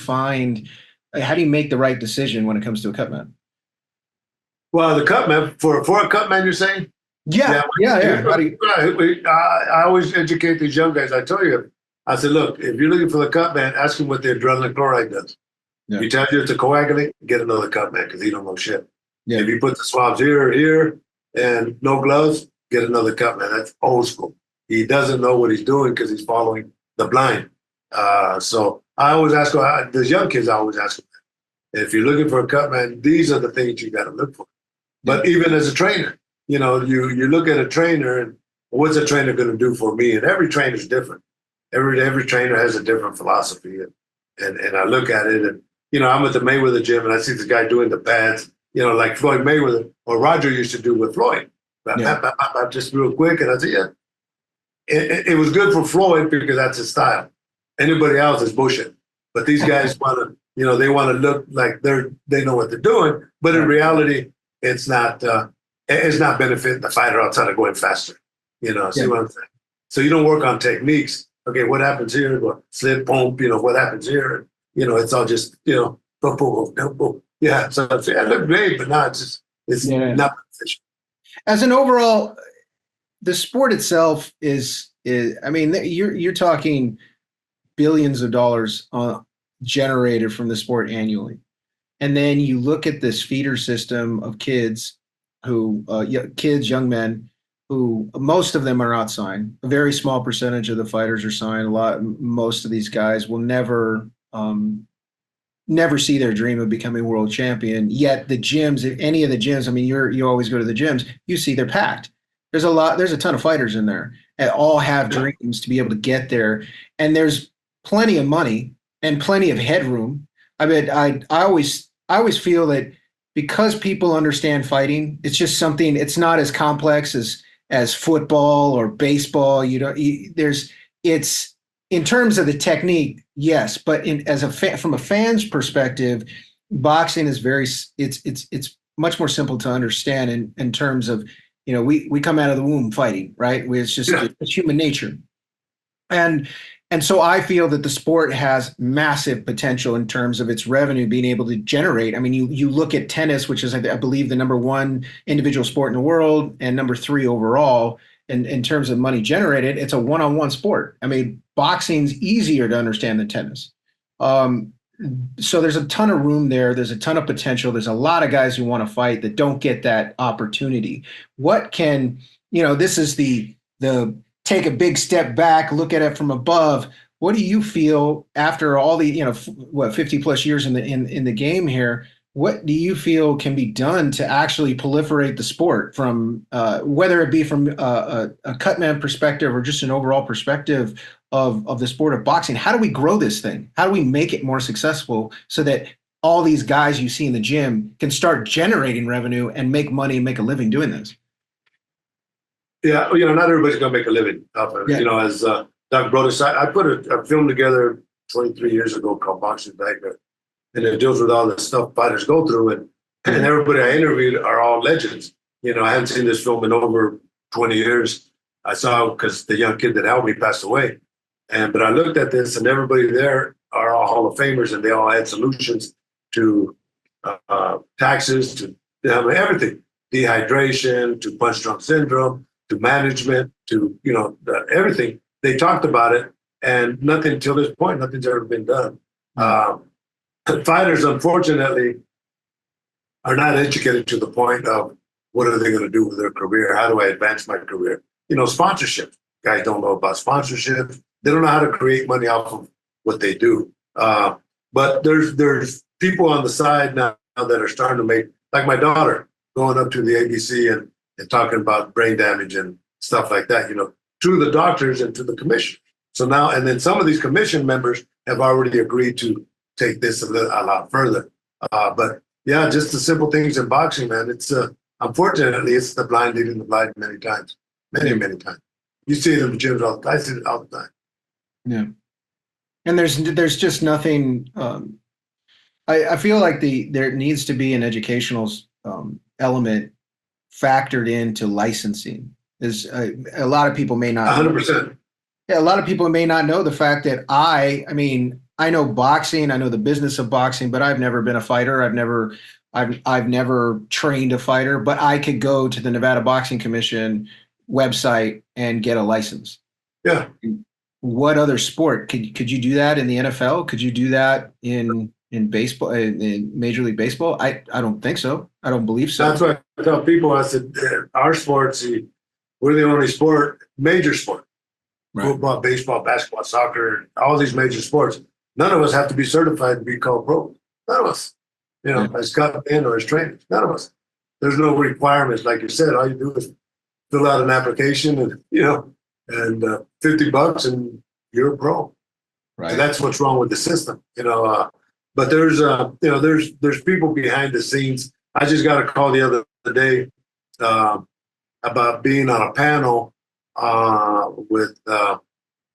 make the right decision when it comes to a cutman? Well, the cutman, for a cutman, you're saying? Yeah. I always educate these young guys. I tell you, I said, look, if you're looking for the cutman, ask him what the adrenaline chloride does. Yeah. If he tells you it's a coagulate, get another cutman, because he don't know shit. Yeah. If you put the swabs here, and no gloves, get another cutman. That's old school. He doesn't know what he's doing because he's following the blind. So I always ask the young kids. I always ask them, if you're looking for a cutman, these are the things you got to look for. But even as a trainer, you look at a trainer and what's a trainer going to do for me? And every trainer is different. Every trainer has a different philosophy, and I look at it, and I'm at the Mayweather gym and I see this guy doing the pads, like Floyd Mayweather or Roger used to do with Floyd. Just real quick, and I said, yeah, it was good for Floyd because that's his style. Anybody else is bullshit. But these guys want to, they want to look like they know what they're doing, but in reality, it's not benefiting the fighter outside of going faster. See what I'm saying? So you don't work on techniques. Okay, what happens here? Well, slip, pump, what happens here? It's all just, boom, boom, boom, boom. Yeah, so it looked great, but now it's not beneficial. As an overall, the sport itself is I mean, you're talking billions of dollars generated from the sport annually. And then you look at this feeder system of kids who, kids, young men, who most of them are not signed. A very small percentage of the fighters are signed. Most of these guys will never see their dream of becoming world champion. Yet the gyms, if any of the gyms, I mean, you always go to the gyms, you see they're packed. There's a ton of fighters in there and all have dreams to be able to get there. And there's plenty of money and plenty of headroom. I mean, I always feel that because people understand fighting, it's just something, it's not as complex as football or baseball. It's in terms of the technique, yes, but from a fan's perspective, boxing is it's much more simple to understand in terms of, we come out of the womb fighting, right? It's human nature. And and so I feel that the sport has massive potential in terms of its revenue being able to generate. I mean, you look at tennis, which is, I believe, the number one individual sport in the world and number three overall in terms of money generated. It's a one-on-one sport. I mean, boxing's easier to understand than tennis. So there's a ton of room there. There's a ton of potential. There's a lot of guys who want to fight that don't get that opportunity. This is the take a big step back, look at it from above. What do you feel after all the 50 plus years in the game here? What do you feel can be done to actually proliferate the sport from whether it be from a cutman perspective or just an overall perspective of the sport of boxing? How do we grow this thing? How do we make it more successful so that all these guys you see in the gym can start generating revenue and make money and make a living doing this? Yeah, not everybody's gonna make a living off of it. Yeah. As Doc Brodus, I put a film together 23 years ago called Boxing Bagger, and it deals with all the stuff fighters go through, and everybody I interviewed are all legends. I haven't seen this film in over 20 years. I saw because the young kid that helped me passed away, but I looked at this, and everybody there are all Hall of Famers, and they all had solutions to taxes, to everything, dehydration, to punch drunk syndrome, to management, to everything. They talked about it, and nothing till this point, nothing's ever been done. Fighters, unfortunately, are not educated to the point of what are they going to do with their career? How do I advance my career? Sponsorship. Guys don't know about sponsorship. They don't know how to create money off of what they do. But there's people on the side now that are starting to make, like my daughter, going up to the ABC and talking about brain damage and stuff like that, to the doctors and to the commission. So now, and then some of these commission members have already agreed to take this a lot further. But yeah, just the simple things in boxing, man. It's unfortunately, it's the blind leading the blind many times, many times. You see it in the gyms all the time. I see it all the time. Yeah, and there's just nothing. I feel like there needs to be an educational element factored into licensing. Is a lot of people may not 100%. Yeah, a lot of people may not know the fact that I know boxing, I know the business of boxing, but I've never been a fighter. I've never trained a fighter, but I could go to the Nevada Boxing Commission website and get a license. Yeah. What other sport could you do that in the NFL? Could you do that in baseball, in Major League Baseball? I don't think so. I don't believe so. That's why I tell people, I said, our sports, we're the only major sport. Right. Football, baseball, basketball, soccer, all these major sports. None of us have to be certified to be called pro. None of us, as cut in or as trainers. None of us. There's no requirements. Like you said, all you do is fill out an application and, and $50 and you're a pro. Right. And that's what's wrong with the system, But there's people behind the scenes. I just got a call the other day about being on a panel with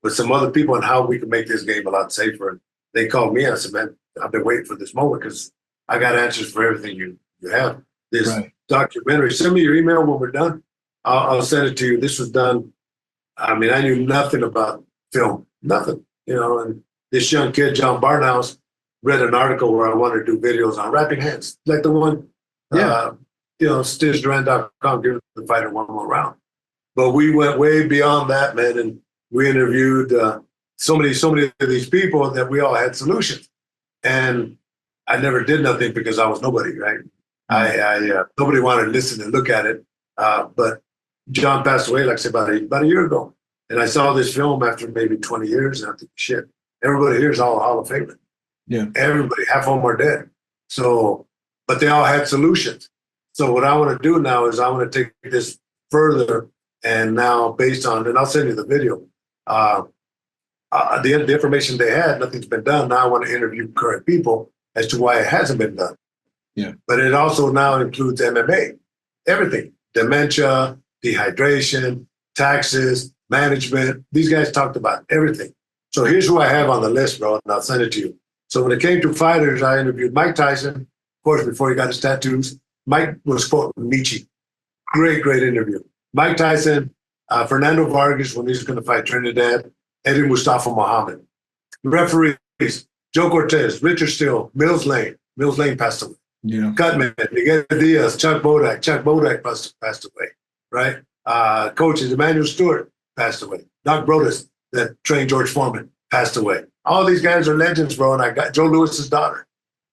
some other people on how we can make this game a lot safer. And they called me. I said, man, I've been waiting for this moment because I got answers for everything you have. This documentary, send me your email when we're done. I'll send it to you. This was done. I mean, I knew nothing about film, nothing, and this young kid, John Barnhouse, read an article where I wanted to do videos on wrapping hands, like the one, StitchDuran.com, giving the fighter one more round. But we went way beyond that, man, and we interviewed so many of these people that we all had solutions. And I never did nothing because I was nobody, right? Nobody wanted to listen and look at it. But John passed away, like I said, about a year ago. And I saw this film after maybe 20 years, and I think, shit, everybody here is all Hall of Fame. Yeah. Everybody, half of them are dead. So, but they all had solutions. So what I want to do now is I want to take this further, and now based on, and I'll send you the video, the information they had, nothing's been done. Now I want to interview current people as to why it hasn't been done. Yeah. But it also now includes MMA, everything, dementia, dehydration, taxes, management. These guys talked about everything. So here's who I have on the list, bro, and I'll send it to you. So when it came to fighters, I interviewed Mike Tyson, of course, before he got his tattoos. Mike was quoting Michi. Great interview. Mike Tyson, Fernando Vargas when he was going to fight Trinidad, Eddie Mustafa Muhammad. Referees, Joe Cortez, Richard Steele, Mills Lane. Mills Lane passed away. Yeah. Cutman, Miguel Diaz, Chuck Bodak. Chuck Bodak passed away, right? Coaches, Emmanuel Stewart passed away. Doc Brodus, that trained George Foreman, passed away. All these guys are legends, bro. And I got Joe Lewis's daughter.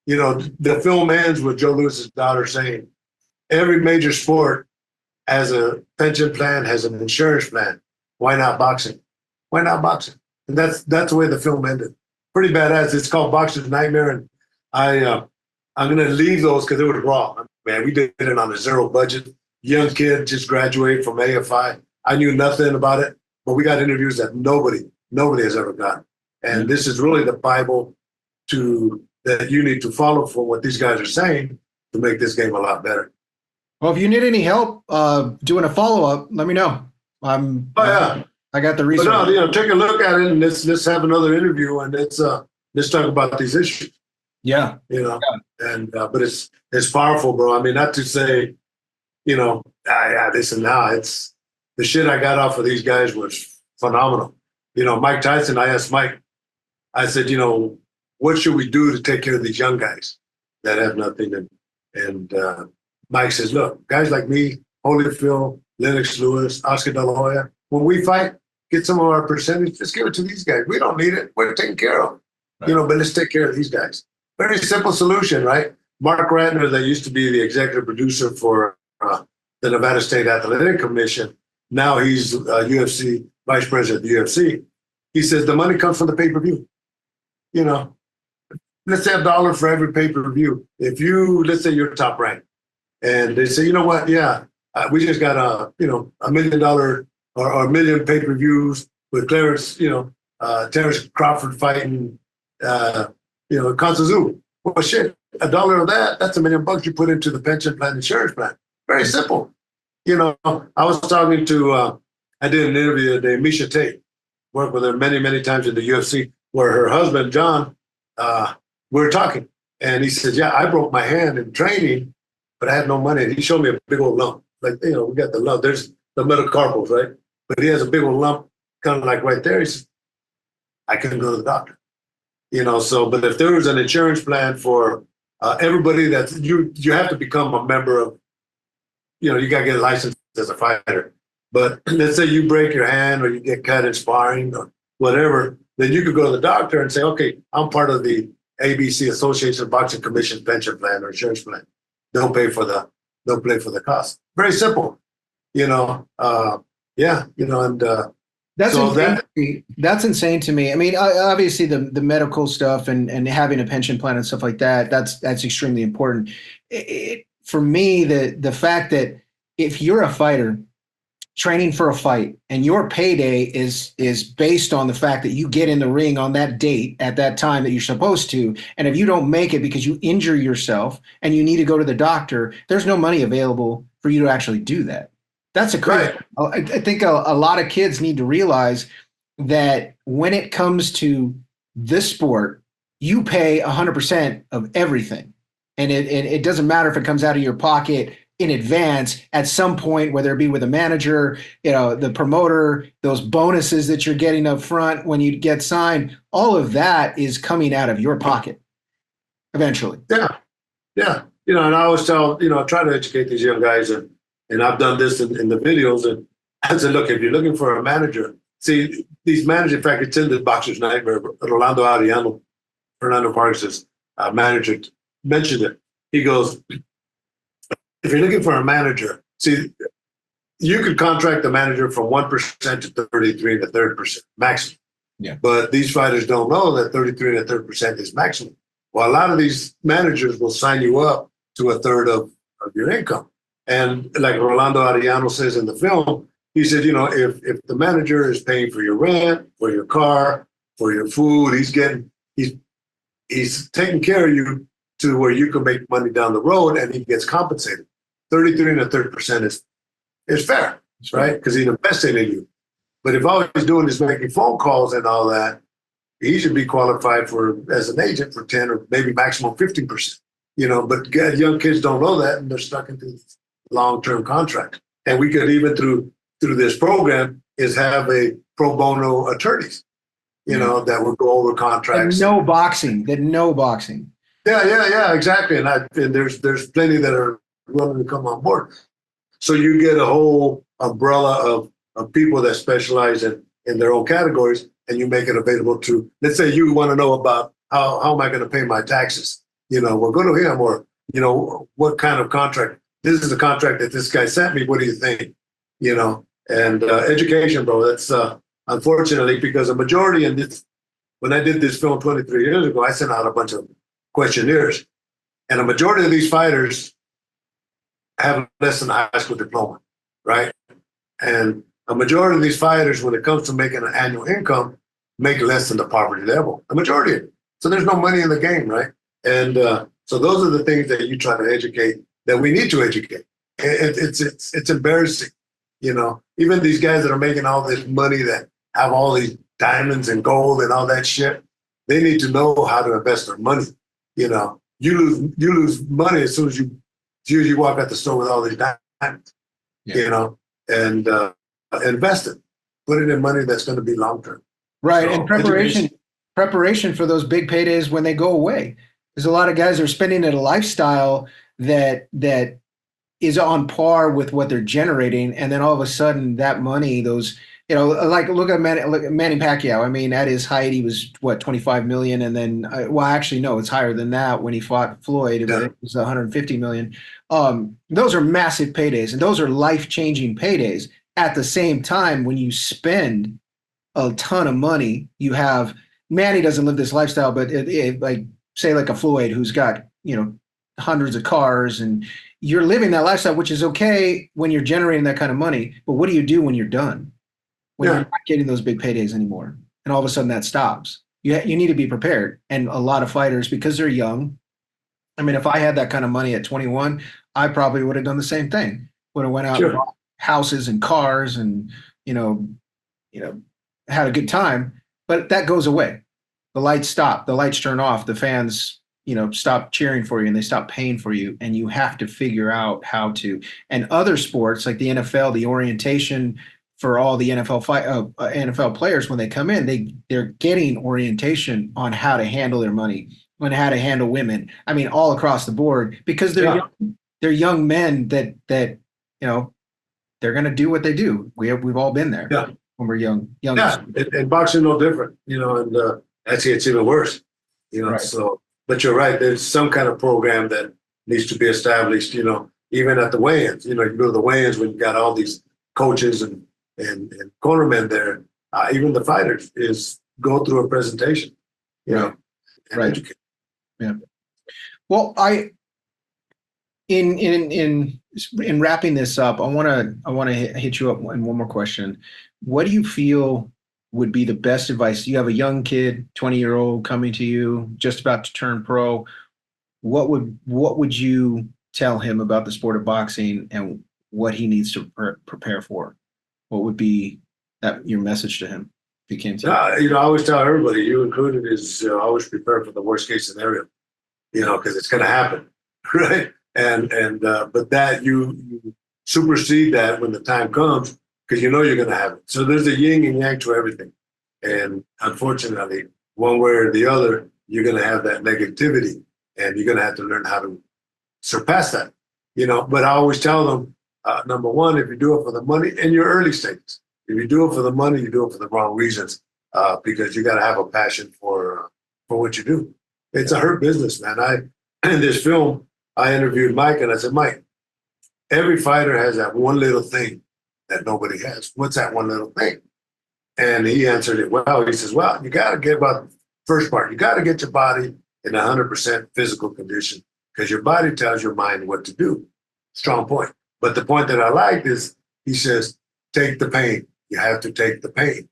You know, the film ends with Joe Lewis's daughter saying, every major sport has a pension plan, has an insurance plan. Why not boxing? Why not boxing? And that's the way the film ended. Pretty badass. It's called Boxer's Nightmare. And I'm going to leave those because it was raw. Man, we did it on a zero budget. Young kid, just graduated from AFI. I knew nothing about it, but we got interviews that nobody has ever gotten. And this is really the Bible that you need to follow for what these guys are saying to make this game a lot better. Well, if you need any help doing a follow-up, let me know. I got the research. But no, take a look at it and let's have another interview and let's talk about these issues. Yeah. And but it's powerful, bro. I mean, not to say, this and now. It's the shit I got off of these guys was phenomenal. Mike Tyson, I asked Mike, I said, what should we do to take care of these young guys that have nothing? And Mike says, look, guys like me, Holyfield, Lennox Lewis, Oscar De La Hoya, when we fight, get some of our percentage, just give it to these guys. We don't need it. We're taking care of them. Right. But let's take care of these guys. Very simple solution, right? Mark Ratner, that used to be the executive producer for the Nevada State Athletic Commission, now he's UFC vice president of the UFC. He says the money comes from the pay-per-view. Let's say $1 for every pay-per-view. If let's say you're top ranked, and they say, you know what? Yeah, we just got $1 million or a million pay-per-views with Terrence Crawford fighting, Constantine. Well, shit, $1 of that's $1 million you put into the pension plan, insurance plan. Very simple. I was talking to, I did an interview today, Misha Tate, worked with her many, many times in the UFC, where her husband, John, we were talking. And he says, yeah, I broke my hand in training, but I had no money. And he showed me a big old lump. Like, we got the lump. There's the metacarpals, right? But he has a big old lump, kind of like right there. He says, I couldn't go to the doctor. But if there was an insurance plan for everybody that you have to become a member of, you got to get a license as a fighter. But let's say you break your hand or you get cut in sparring or whatever, then you could go to the doctor and say, okay, I'm part of the ABC, Association of Boxing Commission pension plan or insurance plan. They'll pay for the cost. Very simple, That's insane to me. I mean, obviously the medical stuff and having a pension plan and stuff like that, that's extremely important. For me, the fact that if you're a fighter training for a fight and your payday is based on the fact that you get in the ring on that date at that time that you're supposed to, and if you don't make it because you injure yourself and you need to go to the doctor, there's no money available for you to actually do that. That's a crazy. Right. I think a lot of kids need to realize that when it comes to this sport, you pay 100% of everything. And it doesn't matter if it comes out of your pocket in advance at some point, whether it be with a manager, the promoter, those bonuses that you're getting up front when you get signed, all of that is coming out of your pocket eventually. Yeah. Yeah. And I always tell, I try to educate these young guys and I've done this in the videos. And I said, look, if you're looking for a manager, see, these managers, in fact, it's in the Boxer's Nightmare, Rolando Ariano, Fernando Vargas says, manager mentioned it. He goes, if you're looking for a manager, see, you could contract the manager from 1% to 33 and a third percent maximum. Yeah. But these fighters don't know that 33 and a third percent is maximum. Well, a lot of these managers will sign you up to a third of your income. And like Rolando Arellano says in the film, he said, if the manager is paying for your rent, for your car, for your food, he's taking care of you to where you can make money down the road and he gets compensated. 33 and a third percent is fair, right? Because he's investing in you. But if all he's doing is making phone calls and all that, he should be qualified as an agent for 10 or maybe maximum 15%. But young kids don't know that and they're stuck into long-term contracts. And we could even through this program is have a pro bono attorneys, that would go over contracts. No boxing. Yeah, exactly. And there's plenty that are willing to come on board. So you get a whole umbrella of people that specialize in their own categories, and you make it available to, let's say you want to know about how am I going to pay my taxes? Well, go to him, or, what kind of contract? This is the contract that this guy sent me. What do you think? And education, bro, that's unfortunately, because a majority when I did this film 23 years ago, I sent out a bunch of questionnaires, and a majority of these fighters have less than a high school diploma, right? And a majority of these fighters, when it comes to making an annual income, make less than the poverty level. A majority of it. So there's no money in the game, right? And so those are the things that you try to educate, that we need to educate. It's embarrassing, Even these guys that are making all this money, that have all these diamonds and gold and all that shit, they need to know how to invest their money. You lose money as soon as you walk out the store with all these diamonds, and invest it, put it in money that's going to be long term. Right, so, and preparation for those big paydays when they go away. There's a lot of guys that are spending at a lifestyle that is on par with what they're generating, and then all of a sudden that money, those, like look at Manny Pacquiao. I mean, at his height, he was 25 million, and then actually no, it's higher than that. When he fought Floyd, it was 150 million. Those are massive paydays, and those are life-changing paydays. At the same time, when you spend a ton of money, you have Manny doesn't live this lifestyle, but like a Floyd who's got hundreds of cars, and you're living that lifestyle, which is okay when you're generating that kind of money. But what do you do when you're done? When you're not getting those big paydays anymore, and all of a sudden that stops. You need to be prepared. And a lot of fighters, because they're young. I mean, if I had that kind of money at 21, I probably would have done the same thing. Would have went out and bought houses and cars, and had a good time. But that goes away. The lights stop. The lights turn off. The fans, stop cheering for you, and they stop paying for you. And you have to figure out how to. And other sports like the NFL, the orientation for all the NFL players, when they come in, they're getting orientation on how to handle their money, on how to handle women. I mean, all across the board, because they're young men that they're going to do what they do. We've all been there when we're young. Yeah, and boxing no different, and actually it's even worse, Right. So, but you're right. There's some kind of program that needs to be established, even at the weigh-ins. You go to the weigh-ins when you got all these coaches and cornermen there. Even the fighters is go through a presentation, and educate. Yeah. Well, in wrapping this up, I want to hit you up in one more question. What do you feel would be the best advice? You have a young kid, 20-year-old coming to you, just about to turn pro. What would you tell him about the sport of boxing and what he needs to prepare for? What would be your message to him if he came to you? I always tell everybody, you included, is always prepare for the worst case scenario, because it's going to happen, right? But that you supersede that when the time comes, because you're going to have it. So there's a yin and yang to everything. And unfortunately, one way or the other, you're going to have that negativity, and you're going to have to learn how to surpass that, But I always tell them, number one, if you do it for the money in your early stages, if you do it for the money, you do it for the wrong reasons, because you got to have a passion for what you do. It's a hurt business, man. In this film, I interviewed Mike and I said, Mike, every fighter has that one little thing that nobody has. What's that one little thing? And he answered it well. He says, well, you got to get about the first part. You got to get your body in 100% physical condition because your body tells your mind what to do. Strong point. But the point that I liked is he says, take the pain. You have to take the pain.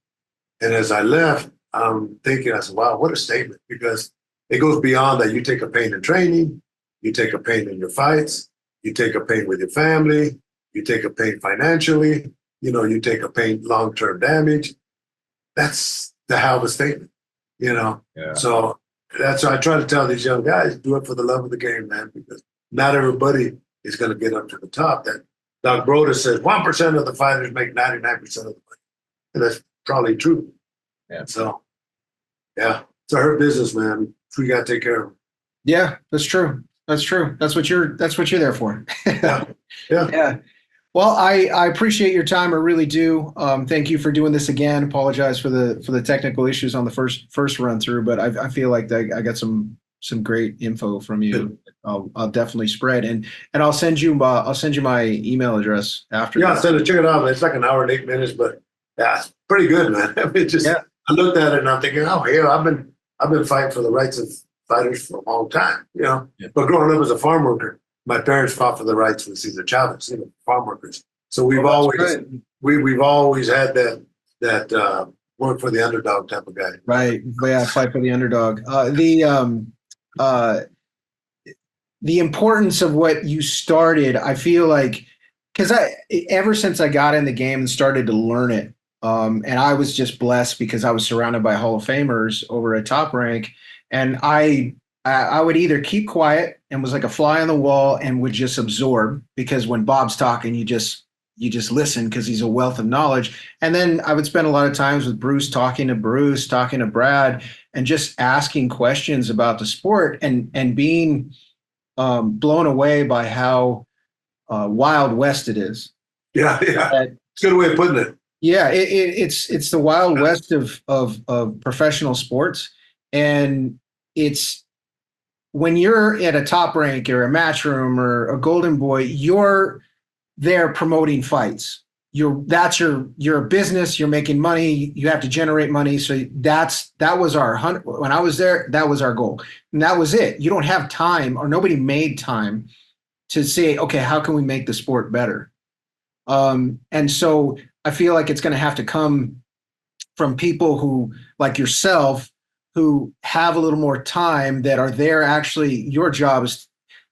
And as I left, I'm thinking, I said, wow, what a statement, because it goes beyond that. You take a pain in training, you take a pain in your fights, you take a pain with your family, you take a pain financially, you take a pain long-term damage. That's the hell of a statement, Yeah. So that's why I try to tell these young guys, do it for the love of the game, man, because not everybody is going to get up to the top. That Doc Broder says 1% of the fighters make 99% of the money. And that's probably true. Yeah. So, yeah, it's a hurt business, man. We got to take care of them. Yeah, that's true. That's true. That's what you're there for. Yeah. Yeah. Well, I appreciate your time. I really do. Thank you for doing this again. Apologize for the technical issues on the first run through, but I feel like I got some great info from you. I'll definitely spread and I'll send you my email address after. Yeah, send it. Check it out. It's like an hour and 8 minutes, but yeah, it's pretty good, man. I mean, I looked at it and I'm thinking, oh, yeah, I've been fighting for the rights of fighters for a long time, Yeah. But growing up as a farm worker, my parents fought for the rights of Cesar Chavez, farm workers. So we've always had that work for the underdog type of guy. Right. Yeah, fight for the underdog. The importance of what you started, I feel like, because ever since I got in the game and started to learn it, and I was just blessed because I was surrounded by Hall of Famers over at Top Rank, and I would either keep quiet and was like a fly on the wall and would just absorb, because when Bob's talking, you just listen because he's a wealth of knowledge. And then I would spend a lot of times with Bruce, talking to Brad, and just asking questions about the sport and being blown away by how Wild West it is. Yeah. It's a good way of putting it. Yeah, it's the Wild West of professional sports, and it's when you're at a Top Rank or a Matchroom or a Golden Boy, you're there promoting fights. You're a business. You're making money. You have to generate money. So that was our hunt. When I was there, that was our goal, and that was it. You don't have time, or nobody made time to say, okay, how can we make the sport better? And so I feel like it's going to have to come from people who, like yourself, who have a little more time, that are there. Actually, your job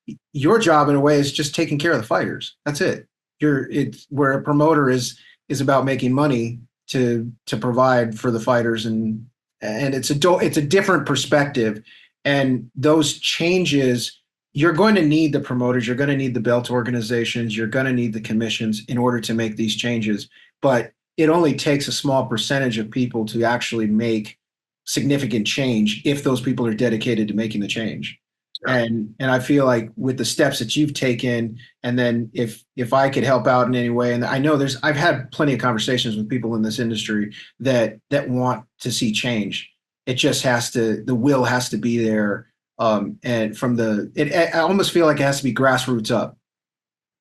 in a way is just taking care of the fighters. That's it. Where a promoter is about making money to provide for the fighters, and it's a different perspective. And those changes, you're going to need the promoters, you're going to need the belt organizations, you're going to need the commissions in order to make these changes. But it only takes a small percentage of people to actually make significant change if those people are dedicated to making the change. Yeah. And I feel like with the steps that you've taken, and then if I could help out in any way, and I know I've had plenty of conversations with people in this industry that want to see change. It just the will has to be there. And I almost feel like it has to be grassroots up.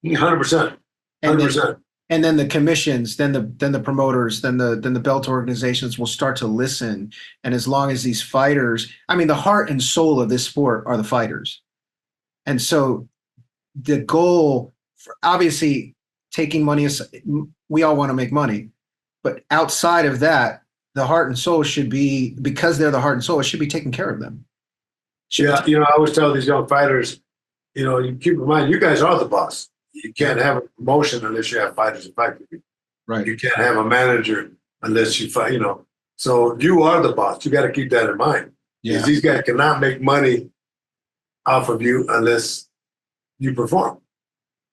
100%. 100%. And then the commissions, then the promoters, then the belt organizations will start to listen. And as long as these fighters, I mean, the heart and soul of this sport are the fighters. And so the goal, obviously, taking money aside, we all want to make money, but outside of that, the heart and soul should be, because they're the heart and soul, it should be taking care of them. Yeah, I always tell these young fighters, you keep in mind, you guys are the boss. You can't have a promotion unless you have fighters to fight with you. Right. You can't have a manager unless you fight, So you are the boss. You got to keep that in mind. Yeah. Because these guys cannot make money off of you unless you perform.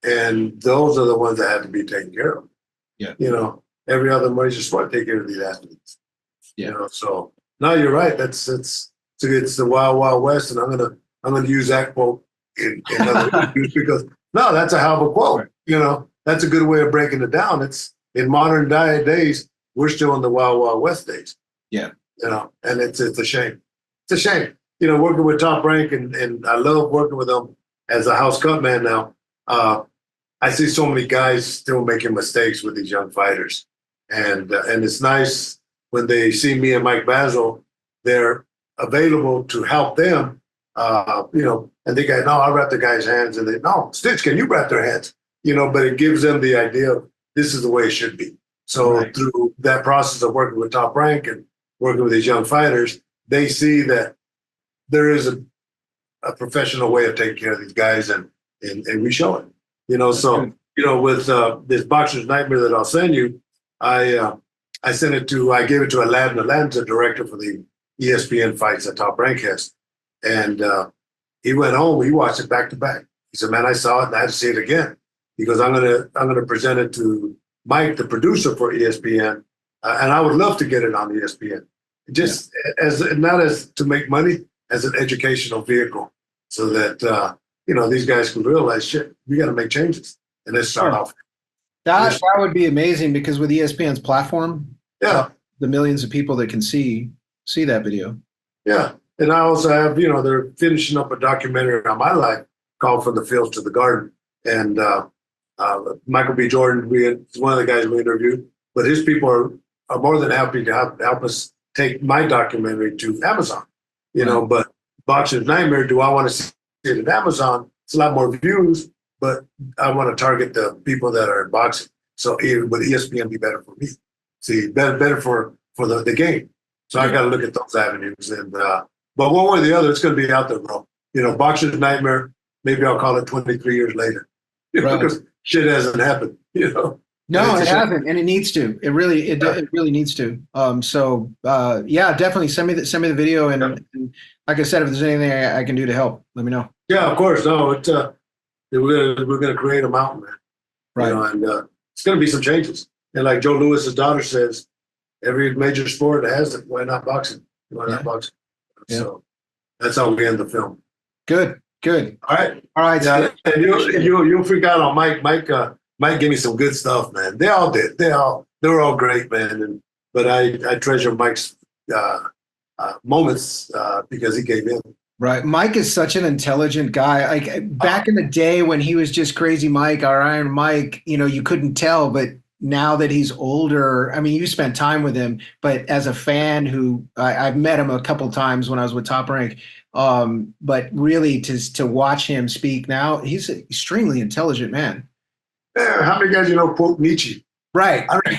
And those are the ones that have to be taken care of. Yeah. Every other major sport take care of these athletes. Yeah. So no, you're right. It's the Wild Wild West, and I'm gonna use that quote in other use because. No, that's a hell of a quote. That's a good way of breaking it down. It's in modern days, we're still in the Wild Wild West days. Yeah. And it's a shame. It's a shame. working with Top Rank, and I love working with them as a house cut man now. I see so many guys still making mistakes with these young fighters, and it's nice when they see me and Mike Basil. They're available to help them. And they go, no, I'll wrap the guy's hands, and they, no, Stitch, can you wrap their hands? But it gives them the idea of this is the way it should be. So through that process of working with Top Rank and working with these young fighters, they see that there is a professional way of taking care of these guys, and we show it. With this Boxer's Nightmare that I'll send you, I gave it to Aladdin. Aladdin's the director for the ESPN fights that Top Rank has. And he went home, he watched it back to back. He said, man, I saw it and I had to see it again because I'm gonna present it to Mike, the producer for ESPN, and I would love to get it on ESPN. Just as not as to make money, as an educational vehicle, so that these guys can realize, shit, we got to make changes, and let's start off. That would be amazing because with ESPN's platform, the millions of people that can see that video. Yeah, and I also have, they're finishing up a documentary on my life called From the Fields to the Garden, and Michael B. Jordan, is one of the guys we interviewed, but his people are more than happy to help us take my documentary to Amazon. But Boxer's Nightmare, do I want to see it at Amazon? It's a lot more views, but I want to target the people that are in boxing. So would ESPN be better for me? See, better for the game. So I got to look at those avenues. And but one way or the other, it's going to be out there, bro. Boxer's Nightmare. Maybe I'll call it 23 years later, because shit hasn't happened. No, it hasn't, and it needs to. It really needs to. Definitely send me the video, and like I said, if there's anything I can do to help, let me know. Yeah, of course. No, we're gonna create a mountain, man. Right. And it's gonna be some changes. And like Joe Lewis's daughter says, every major sport has it. Why not boxing? Why not boxing? Yeah. So that's how we end the film. Good. All right. Yeah, and you'll freak out on Mike. Mike gave me some good stuff, man. They all did. They were all great, man. But I treasure Mike's moments because he gave in. Right. Mike is such an intelligent guy. Like back in the day when he was just crazy Mike or Iron Mike, you couldn't tell. But now that he's older, I mean, you spent time with him. But as a fan I've met him a couple times when I was with Top Rank. But really to watch him speak now, he's an extremely intelligent man. Yeah, how many guys quote Nietzsche? Right. I don't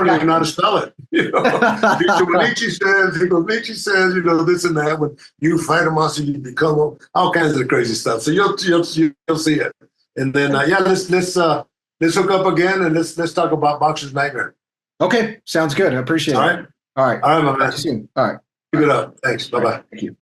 even know how to spell it. When Nietzsche says, this and that. When you fight a monster, you become all kinds of crazy stuff. So you'll see it. And then let's hook up again and let's talk about Boxer's Nightmare. Okay, sounds good. I appreciate it. All right, my man. See you soon. All right. Keep it up. Thanks. Bye bye. Thank you.